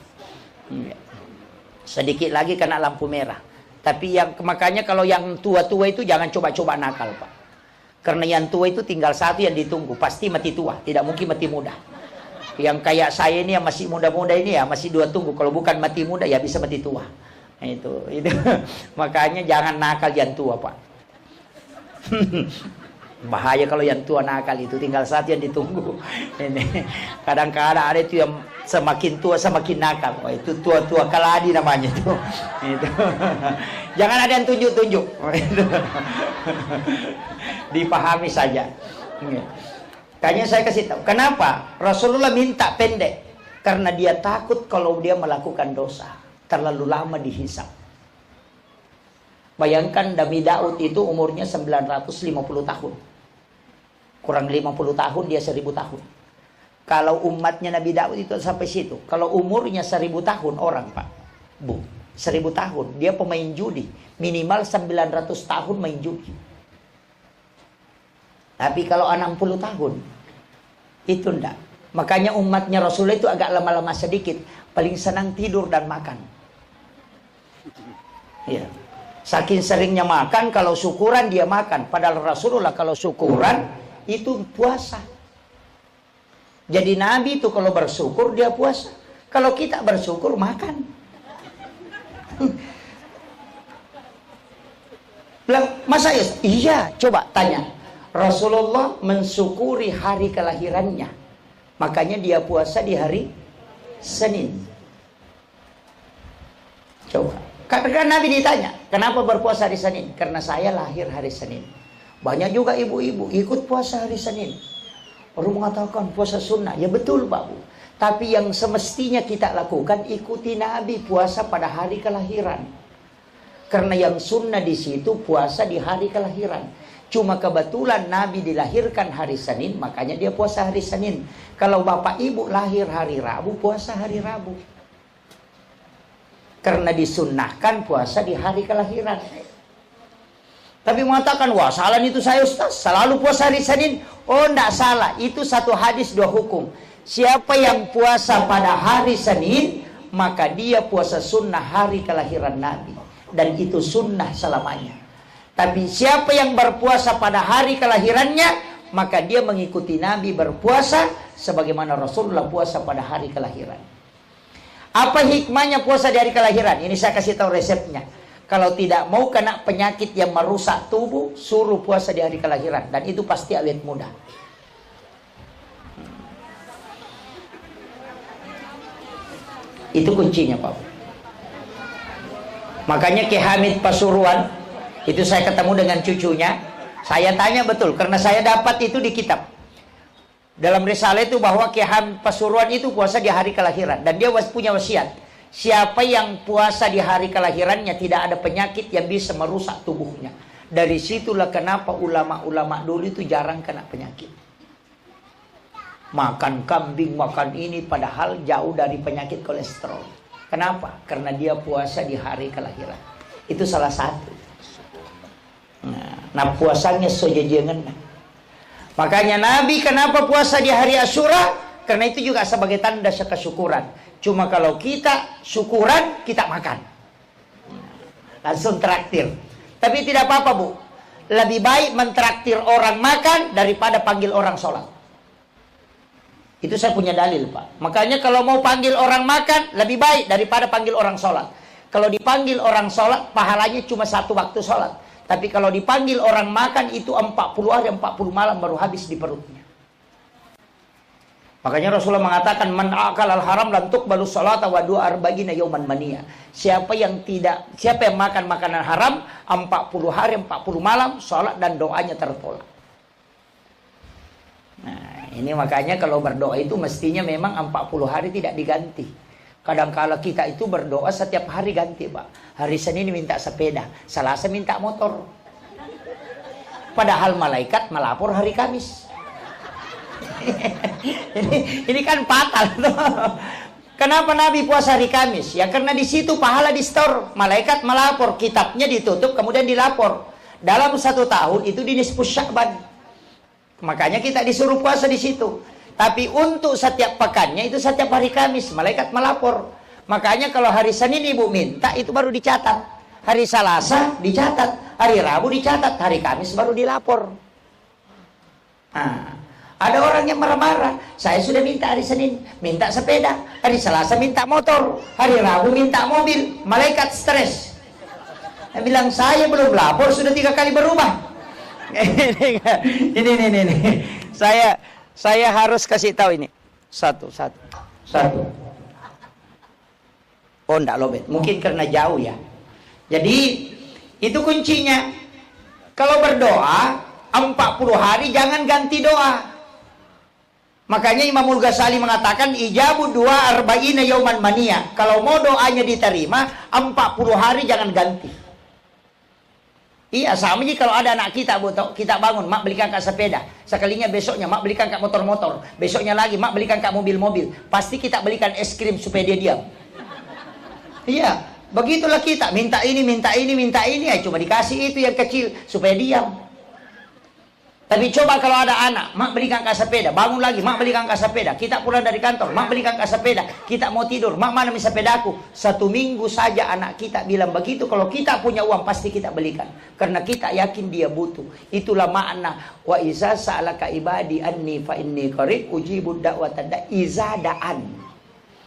Sedikit lagi kena lampu merah. Tapi makanya kalau yang tua-tua itu jangan coba-coba nakal Pak. Karena yang tua itu tinggal 1 yang ditunggu. Pasti mati tua. Tidak mungkin mati muda. Yang kayak saya ini yang masih muda-muda ini ya masih 2 tunggu. Kalau bukan mati muda ya bisa mati tua. Nah, itu. Makanya jangan nakal yang tua Pak. Bahaya kalau yang tua nakal itu. Tinggal 1 yang ditunggu. Ini kadang-kadang ada itu yang semakin tua semakin nakal. Oh, itu tua-tua kaladi namanya itu. Jangan ada yang tunjuk-tunjuk. Dipahami saja. Kayaknya saya kasih tahu. Kenapa? Rasulullah minta pendek. Karena dia takut kalau dia melakukan dosa. Terlalu lama dihisap. Bayangkan Nabi Daud itu umurnya 950 tahun. Kurang 50 tahun dia 1000 tahun. Kalau umatnya Nabi Daud itu sampai situ. Kalau umurnya 1000 tahun orang Pak. Bu, 1000 tahun. Dia pemain judi. Minimal 900 tahun main judi. Tapi kalau 60 tahun, itu enggak. Makanya umatnya Rasulullah itu agak lama-lama sedikit. Paling senang tidur dan makan. Ya. Saking seringnya makan, kalau syukuran dia makan. Padahal Rasulullah kalau syukuran, itu puasa. Jadi Nabi itu kalau bersyukur, dia puasa. Kalau kita bersyukur, makan. Bilang, masa ya? Iya, coba tanya. Rasulullah mensyukuri hari kelahirannya. Makanya dia puasa di hari Senin. Coba. Karena Nabi ditanya, kenapa berpuasa hari Senin? Karena saya lahir hari Senin. Banyak juga ibu-ibu ikut puasa hari Senin. Orang mengatakan puasa sunnah. Ya betul, Pak Bu. Tapi yang semestinya kita lakukan, ikuti Nabi puasa pada hari kelahiran. Karena yang sunnah di situ puasa di hari kelahiran. Cuma kebetulan Nabi dilahirkan hari Senin, makanya dia puasa hari Senin. Kalau bapak ibu lahir hari Rabu, puasa hari Rabu. Karena disunnahkan puasa di hari kelahiran. Tapi mengatakan, wah salah itu saya Ustaz, selalu puasa hari Senin. Oh enggak salah, itu satu hadis dua hukum. Siapa yang puasa pada hari Senin, maka dia puasa sunnah hari kelahiran Nabi. Dan itu sunnah selamanya. Tapi siapa yang berpuasa pada hari kelahirannya, maka dia mengikuti Nabi berpuasa sebagaimana Rasulullah puasa pada hari kelahiran. Apa hikmahnya puasa di hari kelahiran? Ini saya kasih tahu resepnya. Kalau tidak mau kena penyakit yang merusak tubuh, suruh puasa di hari kelahiran. Dan itu pasti awet muda. Itu kuncinya, Pak. Makanya Ki Hamid Pasuruan, itu saya ketemu dengan cucunya. Saya tanya betul, karena saya dapat itu di kitab. Dalam risalah itu bahwa Ki Hamid Pasuruan itu puasa di hari kelahiran. Dan dia punya wasiat. Siapa yang puasa di hari kelahirannya tidak ada penyakit yang bisa merusak tubuhnya. Dari situlah kenapa ulama-ulama dulu itu jarang kena penyakit. Makan kambing, makan ini, padahal jauh dari penyakit kolesterol. Kenapa? Karena dia puasa di hari kelahiran. Itu salah satu. Nah puasanya sojajengan. Makanya Nabi kenapa puasa di hari Asyura? Karena itu juga sebagai tanda kesyukuran. Cuma kalau kita syukuran, kita makan. Langsung traktir. Tapi tidak apa-apa, Bu. Lebih baik mentraktir orang makan daripada panggil orang sholat. Itu saya punya dalil, Pak. Makanya kalau mau panggil orang makan, lebih baik daripada panggil orang sholat. Kalau dipanggil orang sholat, pahalanya cuma satu waktu sholat. Tapi kalau dipanggil orang makan, itu 40 hari, 40 malam baru habis di perutnya. Makanya Rasulullah mengatakan, man akal al haram lan tuqbalu sholata wa du'a arba'ina yauman mania. Siapa yang makan makanan haram, 40 hari, 40 malam, sholat dan doanya tertolak. Nah, ini makanya kalau berdoa itu mestinya memang 40 hari tidak diganti. Kadang-kala kita itu berdoa setiap hari ganti, Pak. Hari Senin minta sepeda, Selasa minta motor. Padahal malaikat melapor hari Kamis. ini kan fatal tuh. Kenapa Nabi puasa hari Kamis? Ya karena di situ pahala di store. Malaikat melapor, kitabnya ditutup kemudian dilapor. Dalam 1 tahun itu di nisfus Sya'ban. Makanya kita disuruh puasa di situ. Tapi untuk setiap pekannya itu setiap hari Kamis malaikat melapor. Makanya kalau hari Senin ibu minta itu baru dicatat. Hari Selasa dicatat, hari Rabu dicatat, hari Kamis baru dilapor. Nah, ada orang yang marah-marah. Saya sudah minta hari Senin, minta sepeda. Hari Selasa minta motor, hari Rabu minta mobil. Malaikat stres. Dia bilang saya belum lapor sudah 3 kali berubah. ini. Saya harus kasih tahu ini. Satu. Oh, enggak lobet. Mungkin karena jauh ya. Jadi itu kuncinya. Kalau berdoa 40 hari jangan ganti doa. Makanya Imamul Ghazali mengatakan ijabu doa arba'ina yauman mania. Kalau mau doanya diterima 40 hari jangan ganti. Iya, sama aja kalau ada anak kita, Bu, kita bangun, mak belikan kak sepeda. Sekalinya besoknya, mak belikan kak motor-motor. Besoknya lagi, mak belikan kak mobil-mobil. Pasti kita belikan es krim supaya dia diam. Iya, begitulah kita. Minta ini, ya cuma dikasih itu yang kecil supaya diam. Tapi coba kalau ada anak, mak belikan kak sepeda. Bangun lagi, mak belikan kak sepeda. Kita pulang dari kantor, mak belikan kak sepeda. Kita mau tidur, mak mana sepedaku. 1 minggu saja anak kita bilang begitu. Kalau kita punya uang pasti kita belikan. Karena kita yakin dia butuh. Itulah makna wa iza sa'alaka ibadi anni fa inni qarib ujibu da'watad da'i iza da'an.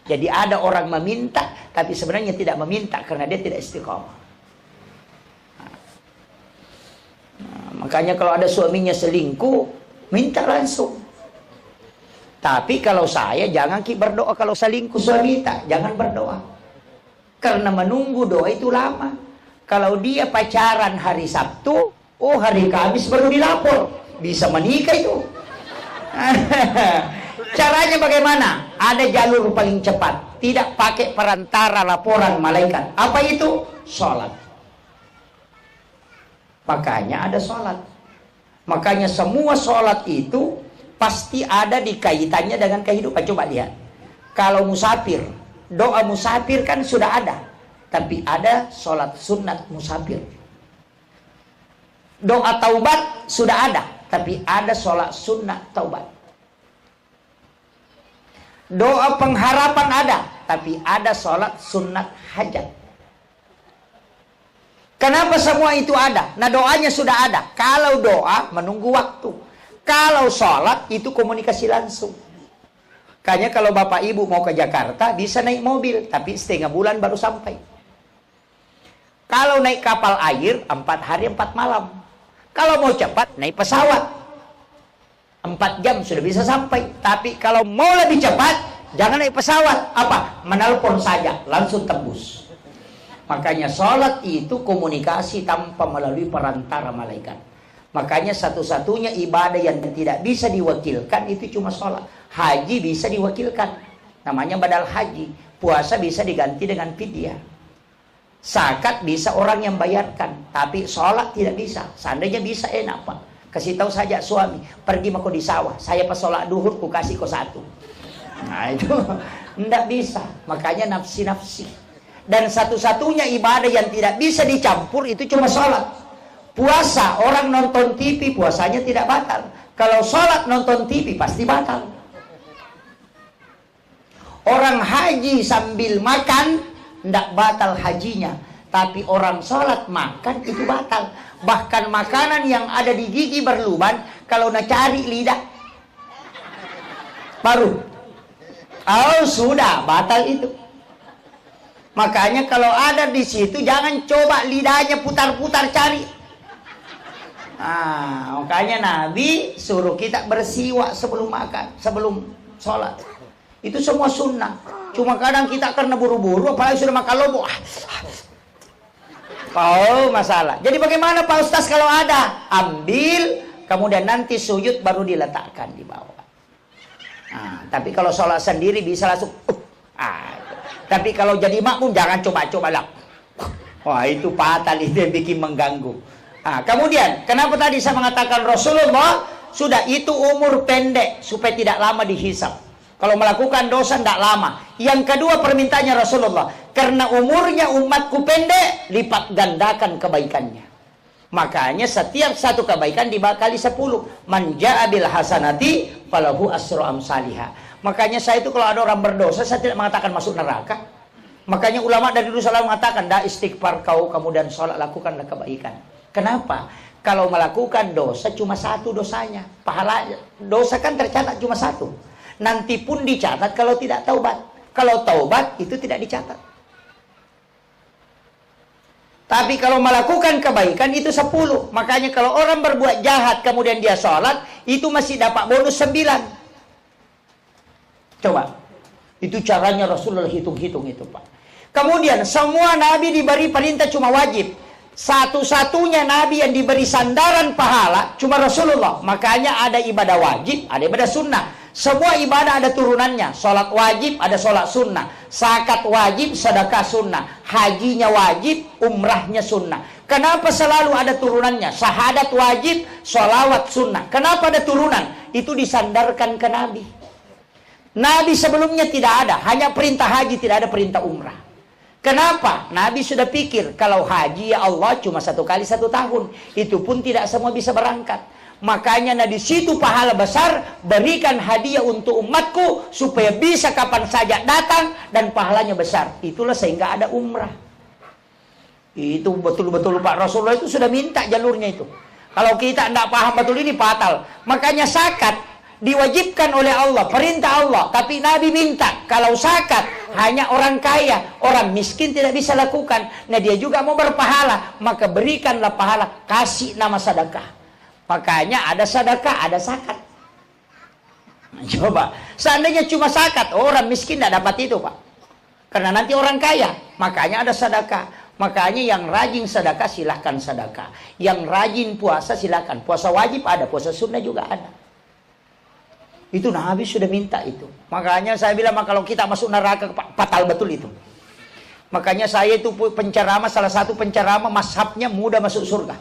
Jadi ada orang meminta tapi sebenarnya tidak meminta karena dia tidak istiqamah. Makanya kalau ada suaminya selingkuh, minta langsung. Tapi kalau saya, jangan berdoa kalau selingkuh suami kita, jangan berdoa. Karena menunggu doa itu lama. Kalau dia pacaran hari Sabtu, oh hari Kamis baru dilapor, bisa menikah itu. Caranya bagaimana? Ada jalur paling cepat, tidak pakai perantara laporan malaikat. Apa itu? Sholat. Makanya ada sholat. Makanya semua sholat itu pasti ada di kaitannya dengan kehidupan. Coba lihat. Kalau musafir, doa musafir kan sudah ada. Tapi ada sholat sunat musafir. Doa taubat sudah ada. Tapi ada sholat sunat taubat. Doa pengharapan ada. Tapi ada sholat sunat hajat. Kenapa semua itu ada? Nah doanya sudah ada. Kalau doa menunggu waktu. Kalau sholat itu komunikasi langsung. Makanya kalau bapak ibu mau ke Jakarta bisa naik mobil. Tapi setengah bulan baru sampai. Kalau naik kapal air 4 hari 4 malam. Kalau mau cepat naik pesawat 4 jam sudah bisa sampai. Tapi kalau mau lebih cepat jangan naik pesawat. Apa? Menelpon saja langsung tembus. Makanya sholat itu komunikasi tanpa melalui perantara malaikat. Makanya satu-satunya ibadah yang tidak bisa diwakilkan itu cuma sholat. Haji bisa diwakilkan. Namanya badal haji. Puasa bisa diganti dengan fidyah. Zakat bisa orang yang bayarkan. Tapi sholat tidak bisa. Seandainya bisa enak pak. Kasih tahu saja suami. Pergi mau di sawah. Saya pas sholat duhur ku kasih kau 1. Nah itu tidak bisa. Makanya nafsi-nafsi. Dan satu-satunya ibadah yang tidak bisa dicampur itu cuma sholat. Puasa, orang nonton TV puasanya tidak batal. Kalau sholat nonton TV pasti batal. Orang haji sambil makan tidak batal hajinya. Tapi orang sholat makan itu batal. Bahkan makanan yang ada di gigi berluban, kalau nak cari lidah baru. Oh sudah batal itu. Makanya kalau ada di situ jangan coba lidahnya putar-putar cari. Nah, makanya Nabi suruh kita bersiwak sebelum makan, sebelum sholat. Itu semua sunnah. Cuma kadang kita karena buru-buru, apalagi sudah makan lobo. Oh, masalah. Jadi bagaimana Pak Ustaz kalau ada? Ambil, kemudian nanti sujud baru diletakkan di bawah. Nah, tapi kalau sholat sendiri bisa langsung. Tapi kalau jadi makmum jangan coba-coba lah. Wah itu fatal, itu yang bikin mengganggu. Nah, kemudian kenapa tadi saya mengatakan Rasulullah sudah itu umur pendek supaya tidak lama dihisab. Kalau melakukan dosa tidak lama. Yang kedua permintaannya Rasulullah, karena umurnya umatku pendek, lipat gandakan kebaikannya. Makanya setiap satu kebaikan dibakali 10. Man ja'a bil hasanati falahu asyru amsalihah. Makanya saya itu kalau ada orang berdosa, saya tidak mengatakan masuk neraka. Makanya ulama dari dulu selalu mengatakan, dah istighfar kau, kemudian sholat, lakukanlah kebaikan. Kenapa? Kalau melakukan dosa cuma 1 dosanya. Pahala dosa kan tercatat cuma 1. Nanti pun dicatat kalau tidak taubat. Kalau taubat itu tidak dicatat. Tapi kalau melakukan kebaikan itu 10. Makanya kalau orang berbuat jahat kemudian dia sholat, itu masih dapat bonus 9. Coba, itu caranya Rasulullah hitung-hitung itu Pak. Kemudian semua Nabi diberi perintah cuma wajib. Satu-satunya Nabi yang diberi sandaran pahala cuma Rasulullah. Makanya ada ibadah wajib, ada ibadah sunnah. Semua ibadah ada turunannya. Sholat wajib, ada sholat sunnah. Zakat wajib, sedekah sunnah. Hajinya wajib, umrahnya sunnah. Kenapa selalu ada turunannya? Syahadat wajib, sholawat sunnah. Kenapa ada turunan? Itu disandarkan ke Nabi. Nabi sebelumnya tidak ada, hanya perintah haji, tidak ada perintah umrah. Kenapa? Nabi sudah pikir, kalau haji ya Allah cuma 1 kali 1 tahun. Itu pun tidak semua bisa berangkat. Makanya nah di situ pahala besar, berikan hadiah untuk umatku, supaya bisa kapan saja datang, dan pahalanya besar. Itulah sehingga ada umrah. Itu betul-betul Pak Rasulullah itu sudah minta jalurnya itu. Kalau kita tidak paham betul ini fatal. Makanya zakat diwajibkan oleh Allah, perintah Allah. Tapi Nabi minta, kalau zakat hanya orang kaya, orang miskin tidak bisa lakukan. Nah dia juga mau berpahala, maka berikanlah pahala, kasih nama sedekah. Makanya ada sedekah, ada zakat. Coba, seandainya cuma zakat, orang miskin tidak dapat itu, Pak. Karena nanti orang kaya, makanya ada sedekah. Makanya yang rajin sedekah silahkan sedekah. Yang rajin puasa silahkan. Puasa wajib ada, puasa sunnah juga ada. Itu Nabi sudah minta itu. Makanya saya bilang kalau kita masuk neraka, fatal betul itu. Makanya saya itu penceramah, salah satu penceramah mazhabnya mudah masuk surga.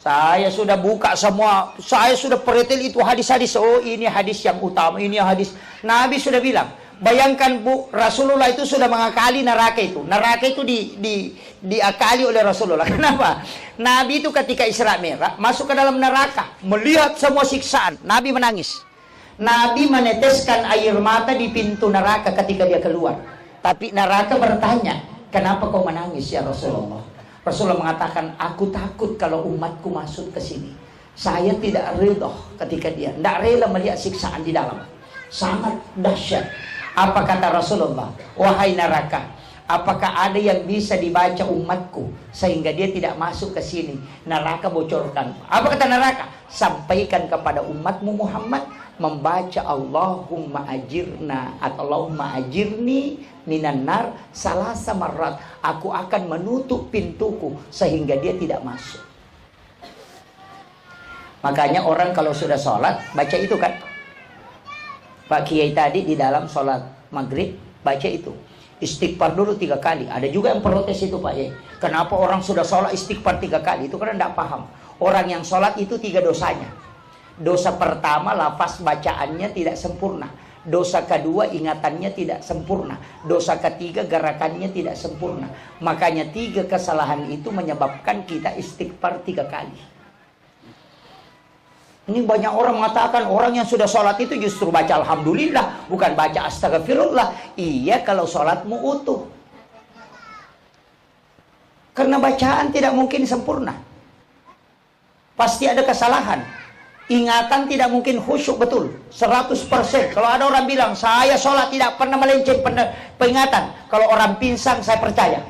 Saya sudah buka semua, saya sudah peritil itu hadis-hadis. Oh ini hadis yang utama, ini hadis. Nabi sudah bilang, bayangkan Bu, Rasulullah itu sudah mengakali neraka itu. Neraka itu diakali oleh Rasulullah. Kenapa? Nabi itu ketika Isra Mi'raj masuk ke dalam neraka, melihat semua siksaan. Nabi menangis. Nabi meneteskan air mata di pintu neraka ketika dia keluar. Tapi neraka bertanya, kenapa kau menangis ya Rasulullah? Rasulullah mengatakan, aku takut kalau umatku masuk ke sini. Saya tidak ridha ketika dia tidak rela melihat siksaan di dalam. Sangat dahsyat. Apa kata Rasulullah? Wahai neraka, apakah ada yang bisa dibaca umatku sehingga dia tidak masuk ke sini? Neraka bocorkan. Apa kata neraka? Sampaikan kepada umatmu Muhammad membaca Allahumma ajirna atau Allahumma ajirni minan nar salasa marrat. Aku akan menutup pintuku sehingga dia tidak masuk. Makanya orang kalau sudah sholat baca itu kan. Pak Kiai tadi di dalam sholat maghrib baca itu. Istighfar dulu 3 kali. Ada juga yang protes itu Pak Kiai. Kenapa orang sudah sholat istighfar 3 kali? Itu karena tidak paham. Orang yang sholat itu 3 dosanya. Dosa pertama, lafaz bacaannya tidak sempurna. Dosa kedua, ingatannya tidak sempurna. Dosa ketiga, gerakannya tidak sempurna. Makanya 3 kesalahan itu menyebabkan kita istighfar 3 kali. Ini banyak orang mengatakan orang yang sudah sholat itu justru baca alhamdulillah, bukan baca astagfirullah. Iya kalau sholatmu utuh. Karena bacaan tidak mungkin sempurna. Pasti ada kesalahan. Ingatan tidak mungkin khusyuk betul 100%. Kalau ada orang bilang saya sholat tidak pernah melenceng peringatan, kalau orang pingsan saya percaya.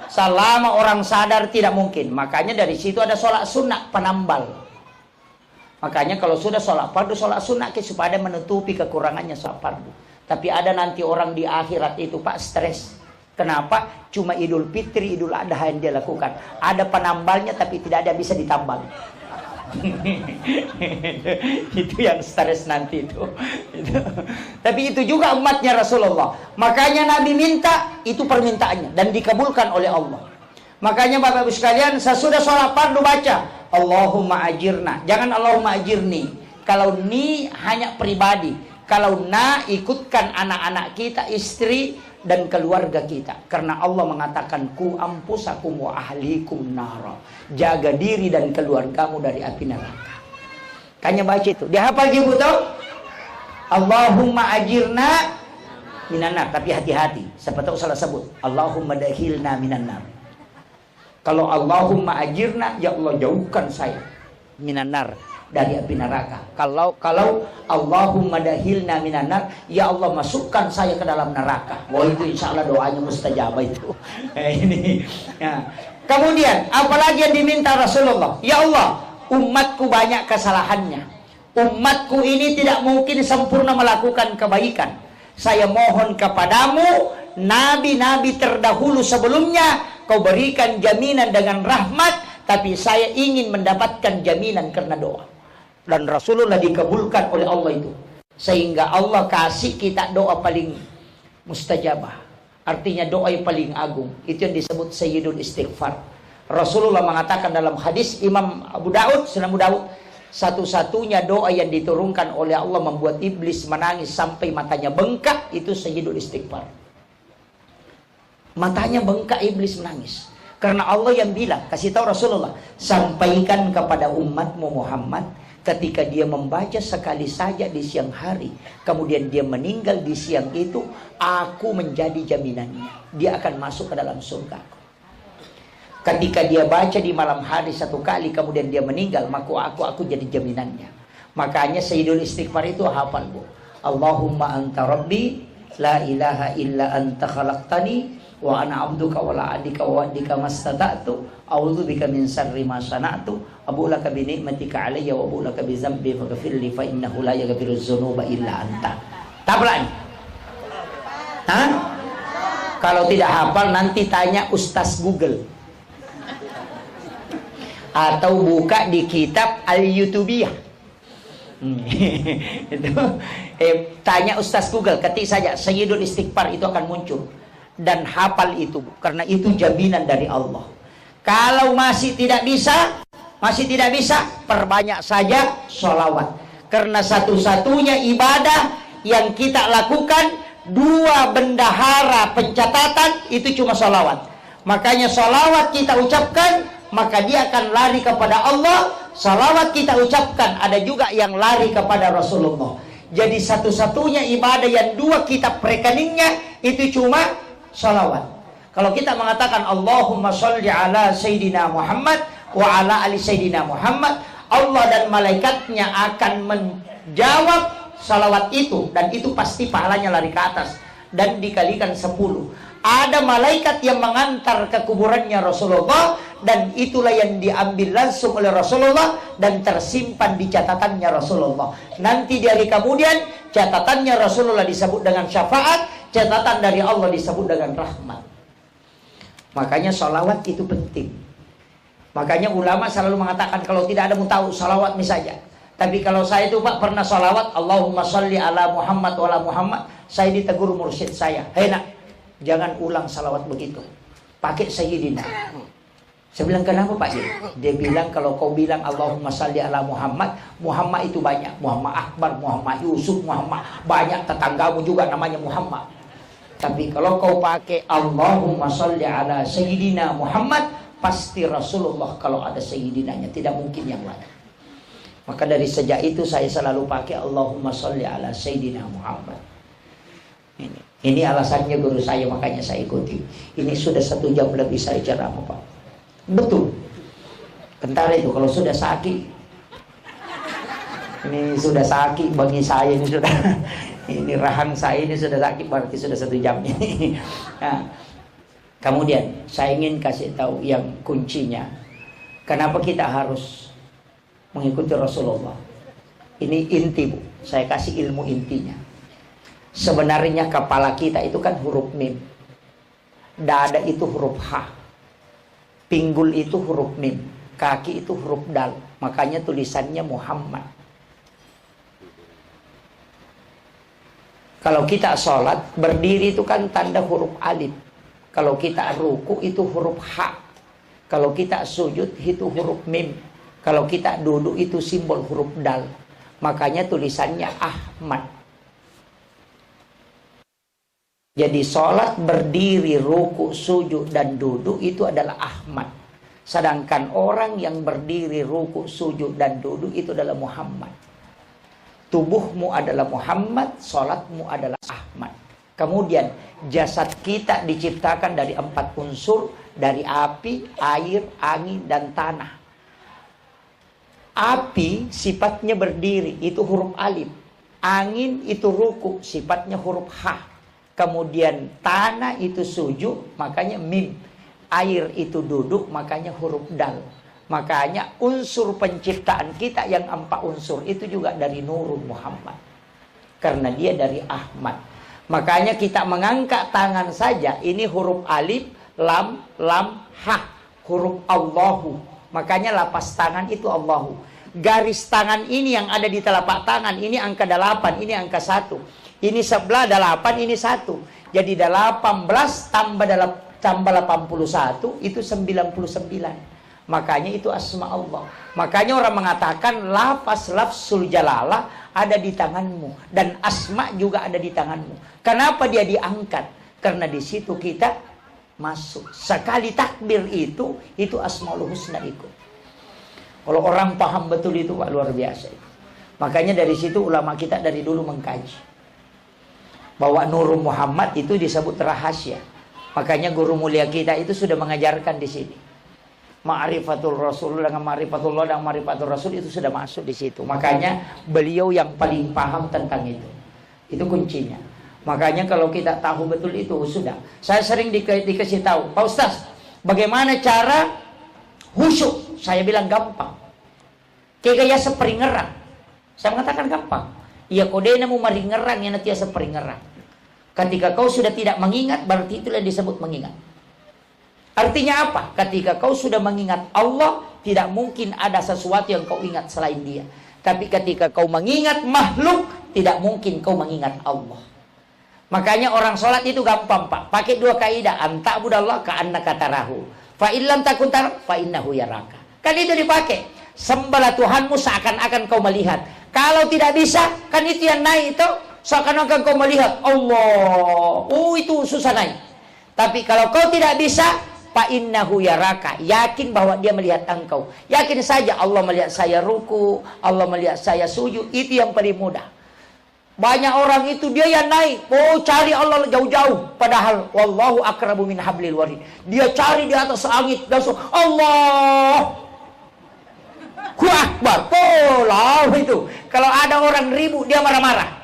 Selama orang sadar tidak mungkin. Makanya dari situ ada sholat sunnah penambal. Makanya kalau sudah sholat fardu, sholat sunnah supaya menutupi kekurangannya sholat fardu. Tapi ada nanti orang di akhirat itu Pak stres. Kenapa? Cuma Idul Fitri, Idul Adha yang dia lakukan. Ada penambalnya tapi tidak ada bisa ditambal. Itu yang stres nanti itu. Tapi itu juga umatnya Rasulullah. Makanya Nabi minta, itu permintaannya dan dikabulkan oleh Allah. Makanya Bapak Ibu sekalian, sesudah sholat fardu baca Allahumma ajirna. Jangan Allahumma ajirni. Kalau ni hanya pribadi. Kalau na ikutkan anak-anak kita, istri dan keluarga kita. Karena Allah mengatakan ku ampusakum wa ahlikum nara. Jaga diri dan keluargamu dari api neraka. Kayaknya baca itu. Dihafal ibu tahu? Allahumma ajirna minan nar. Tapi hati-hati. Siapa tahu salah sebut. Allahumma dahilna minan nar. Kalau Allahumma ajirna, ya Allah jauhkan saya minan nar, dari api neraka. Kalau Allahumma dahilna minan nar, ya Allah masukkan saya ke dalam neraka. Wah itu insya Allah doanya mustajabah itu. Ini. Ya. Kemudian apalagi yang diminta Rasulullah? Ya Allah, umatku banyak kesalahannya. Umatku ini tidak mungkin sempurna melakukan kebaikan. Saya mohon kepadamu, nabi-nabi terdahulu sebelumnya, kau berikan jaminan dengan rahmat, tapi saya ingin mendapatkan jaminan karena doa. Dan Rasulullah dikabulkan oleh Allah itu. Sehingga Allah kasih kita doa paling mustajabah. Artinya doa yang paling agung. Itu yang disebut Sayyidul Istighfar. Rasulullah mengatakan dalam hadis Imam Abu Daud, Sunan Abu Daud, satu-satunya doa yang diturunkan oleh Allah membuat iblis menangis sampai matanya bengkak, itu Sayyidul Istighfar. Matanya bengkak, iblis menangis. Karena Allah yang bilang, kasih tahu Rasulullah, sampaikan kepada umatmu Muhammad, ketika dia membaca sekali saja di siang hari, kemudian dia meninggal di siang itu, aku menjadi jaminannya. Dia akan masuk ke dalam surga. Ketika dia baca di malam hari 1 kali, kemudian dia meninggal, maka aku jadi jaminannya. Makanya Sayyidul Istighfar itu hafal Bu. Allahumma anta rabbi la ilaha illa anta khalaqtani wa ana 'abduka wa la adika wa adika mastata'tu a'udzu bika min syarri ma sana'tu abu laka bi ni'matika 'alayya wa abu laka bi dzambi faghfir li fa innahu la yaghfiru dzunuba illa anta. Tabelan. Hah? Kalau tidak hafal nanti tanya Ustaz Google. Atau buka di kitab Al-Yutubiyah. Itu tanya Ustaz Google, ketik saja Sayyidul Istighfar, itu akan muncul. Dan hafal itu, karena itu jaminan dari Allah. Kalau masih tidak bisa, perbanyak saja sholawat. Karena satu-satunya ibadah yang kita lakukan, dua bendahara pencatatan, itu cuma sholawat. Makanya sholawat kita ucapkan, maka dia akan lari kepada Allah. Salawat kita ucapkan, ada juga yang lari kepada Rasulullah. Jadi satu-satunya ibadah yang dua kitab rekeningnya itu cuma salawat. Kalau kita mengatakan Allahumma sholli ala Sayyidina Muhammad wa ala ali Sayyidina Muhammad, Allah dan malaikatnya akan menjawab salawat itu, dan itu pasti pahalanya lari ke atas dan dikalikan 10. Ada malaikat yang mengantar ke kuburannya Rasulullah, dan itulah yang diambil langsung oleh Rasulullah dan tersimpan di catatannya Rasulullah. Nanti di hari kemudian catatannya Rasulullah disebut dengan syafaat, catatan dari Allah disebut dengan rahmat. Makanya sholawat itu penting. Makanya ulama selalu mengatakan kalau tidak ada tahu sholawat saja. Tapi kalau saya itu Pak pernah sholawat Allahumma sholli ala Muhammad wa ala Muhammad, saya ditegur mursyid saya, "Hei nak, jangan ulang salawat begitu, pakai Sayyidina." Saya bilang, "Kenapa Pak?" Dia bilang, "Kalau kau bilang Allahumma salli ala Muhammad, Muhammad itu banyak, Muhammad Akbar, Muhammad Yusuf, Muhammad, banyak tetanggamu juga namanya Muhammad. Tapi kalau kau pakai Allahumma salli ala Sayyidina Muhammad, pasti Rasulullah kalau ada Sayyidinanya, tidak mungkin yang lain." Maka dari sejak itu saya selalu pakai Allahumma salli ala Sayyidina Muhammad. Ini alasannya guru saya, makanya saya ikuti. Ini sudah 1 jam lebih saya ceramah Pak. Betul. Bentar itu kalau sudah sakit. Ini sudah sakit bagi saya, ini sudah ini rahang saya ini sudah sakit, berarti sudah 1 jam ini. Nah, kemudian saya ingin kasih tahu yang kuncinya. Kenapa kita harus mengikuti Rasulullah? Ini inti Bu. Saya kasih ilmu intinya. Sebenarnya kepala kita itu kan huruf mim. Dada itu huruf H. Pinggul itu huruf mim, kaki itu huruf dal. Makanya tulisannya Muhammad. Kalau kita sholat, berdiri itu kan tanda huruf alif. Kalau kita ruku itu huruf H. Kalau kita sujud itu huruf mim. Kalau kita duduk itu simbol huruf dal. Makanya tulisannya Ahmad. Jadi sholat, berdiri, ruku, sujud, dan duduk itu adalah Ahmad. Sedangkan orang yang berdiri, ruku, sujud, dan duduk itu adalah Muhammad. Tubuhmu adalah Muhammad, sholatmu adalah Ahmad. Kemudian jasad kita diciptakan dari 4 unsur, dari api, air, angin, dan tanah. Api sifatnya berdiri, itu huruf alif. Angin itu ruku, sifatnya huruf H. Kemudian tanah itu sujud, makanya mim. Air itu duduk, makanya huruf dal. Makanya unsur penciptaan kita yang 4 unsur itu juga dari Nurul Muhammad. Karena dia dari Ahmad. Makanya kita mengangkat tangan saja, ini huruf alif, lam, ha. Huruf Allahu. Makanya lapas tangan itu Allahu. Garis tangan ini yang ada di telapak tangan, ini angka 8, ini angka 1. Ini sebelah 8, ini 1. Jadi 18 tambah 81 itu 99. Makanya itu asma Allah. Makanya orang mengatakan lafazul jalalah ada di tanganmu dan asma juga ada di tanganmu. Kenapa dia diangkat? Karena di situ kita masuk. Sekali takbir itu Asmaul Husna ikut. Kalau orang paham betul itu Pak, luar biasa. Makanya dari situ ulama kita dari dulu mengkaji bahwa Nurul Muhammad itu disebut rahasia. Makanya guru mulia kita itu sudah mengajarkan di sini. Ma'rifatul Rasul dengan Ma'rifatullah dan Ma'rifatul Rasul itu sudah masuk di situ. Makanya beliau yang paling paham tentang itu. Itu kuncinya. Makanya kalau kita tahu betul itu sudah. Saya sering dikasih tahu, Pak Ustaz, bagaimana cara khusyuk? Saya bilang gampang. Kayak gaya seperingerang. Saya mengatakan gampang. Iya kodena mu maringerang yang nanti seperingerang. Ketika kau sudah tidak mengingat, berarti itulah disebut mengingat. Artinya apa? Ketika kau sudah mengingat Allah, tidak mungkin ada sesuatu yang kau ingat selain Dia. Tapi ketika kau mengingat makhluk, tidak mungkin kau mengingat Allah. Makanya orang sholat itu gampang, Pak. Pakai dua kaidah, anta'budallah ka'annaka tarahu. Fa illam takun tarahu fa innahu yaraka. Kan itu dipakai. Sembahlah Tuhanmu seakan-akan kau melihat. Kalau tidak bisa, kan itu yang naik itu seakan-akan kau melihat Allah. Oh, itu susah naik. Tapi kalau kau tidak bisa, fa innahu yaraka, yakin bahwa Dia melihat engkau. Yakin saja Allah melihat saya ruku, Allah melihat saya sujud, itu yang paling mudah. Banyak orang itu dia yang naik, oh cari Allah jauh-jauh, padahal wallahu akrabu min hablil warid. Dia cari di atas langit langsung Allah Akbar, pola itu. Kalau ada orang ribu dia marah-marah,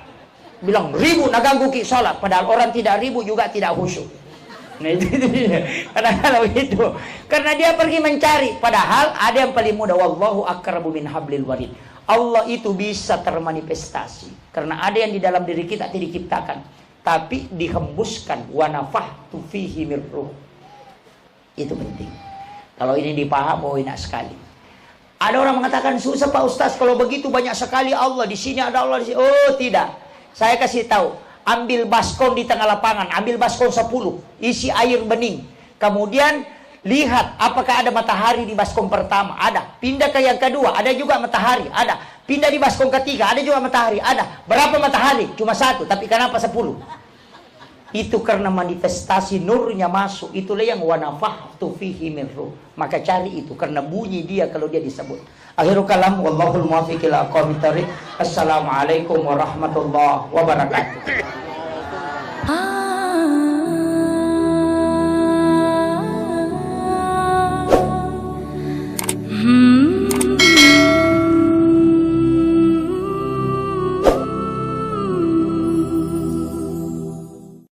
bilang ribu nak ganggu ki salat, padahal orang tidak ribu juga tidak khusyuk. Nah itu dia. Kalau itu, karena dia pergi mencari, padahal ada yang paling mudah, wallahu akrabu min hablil warid. Allah itu bisa termanifestasi karena ada yang di dalam diri kita tidak diciptakan, tapi dihembuskan, wa nafahtu fihi mir ruh. Itu penting. Kalau ini dipaham, oh enak sekali. Ada orang mengatakan susah Pak Ustaz, kalau begitu banyak sekali Allah di sini, ada Allah di sini. Oh tidak, saya kasih tahu. Ambil baskom di tengah lapangan, ambil baskom 10, isi air bening. Kemudian lihat apakah ada matahari di baskom pertama, ada. Pindah ke yang kedua, ada juga matahari, ada. Pindah di baskom ketiga, ada juga matahari, ada. Berapa matahari? Cuma 1, tapi kenapa 10? Itu karena manifestasi nurnya masuk. Itulah yang wa nafahtu fihi min ruh. Maka cari itu, karena bunyi dia kalau dia disebut. Akhirul kalam, wallahul muwaffiq ila aqwamit thariq. Assalamualaikum warahmatullahi wabarakatuh.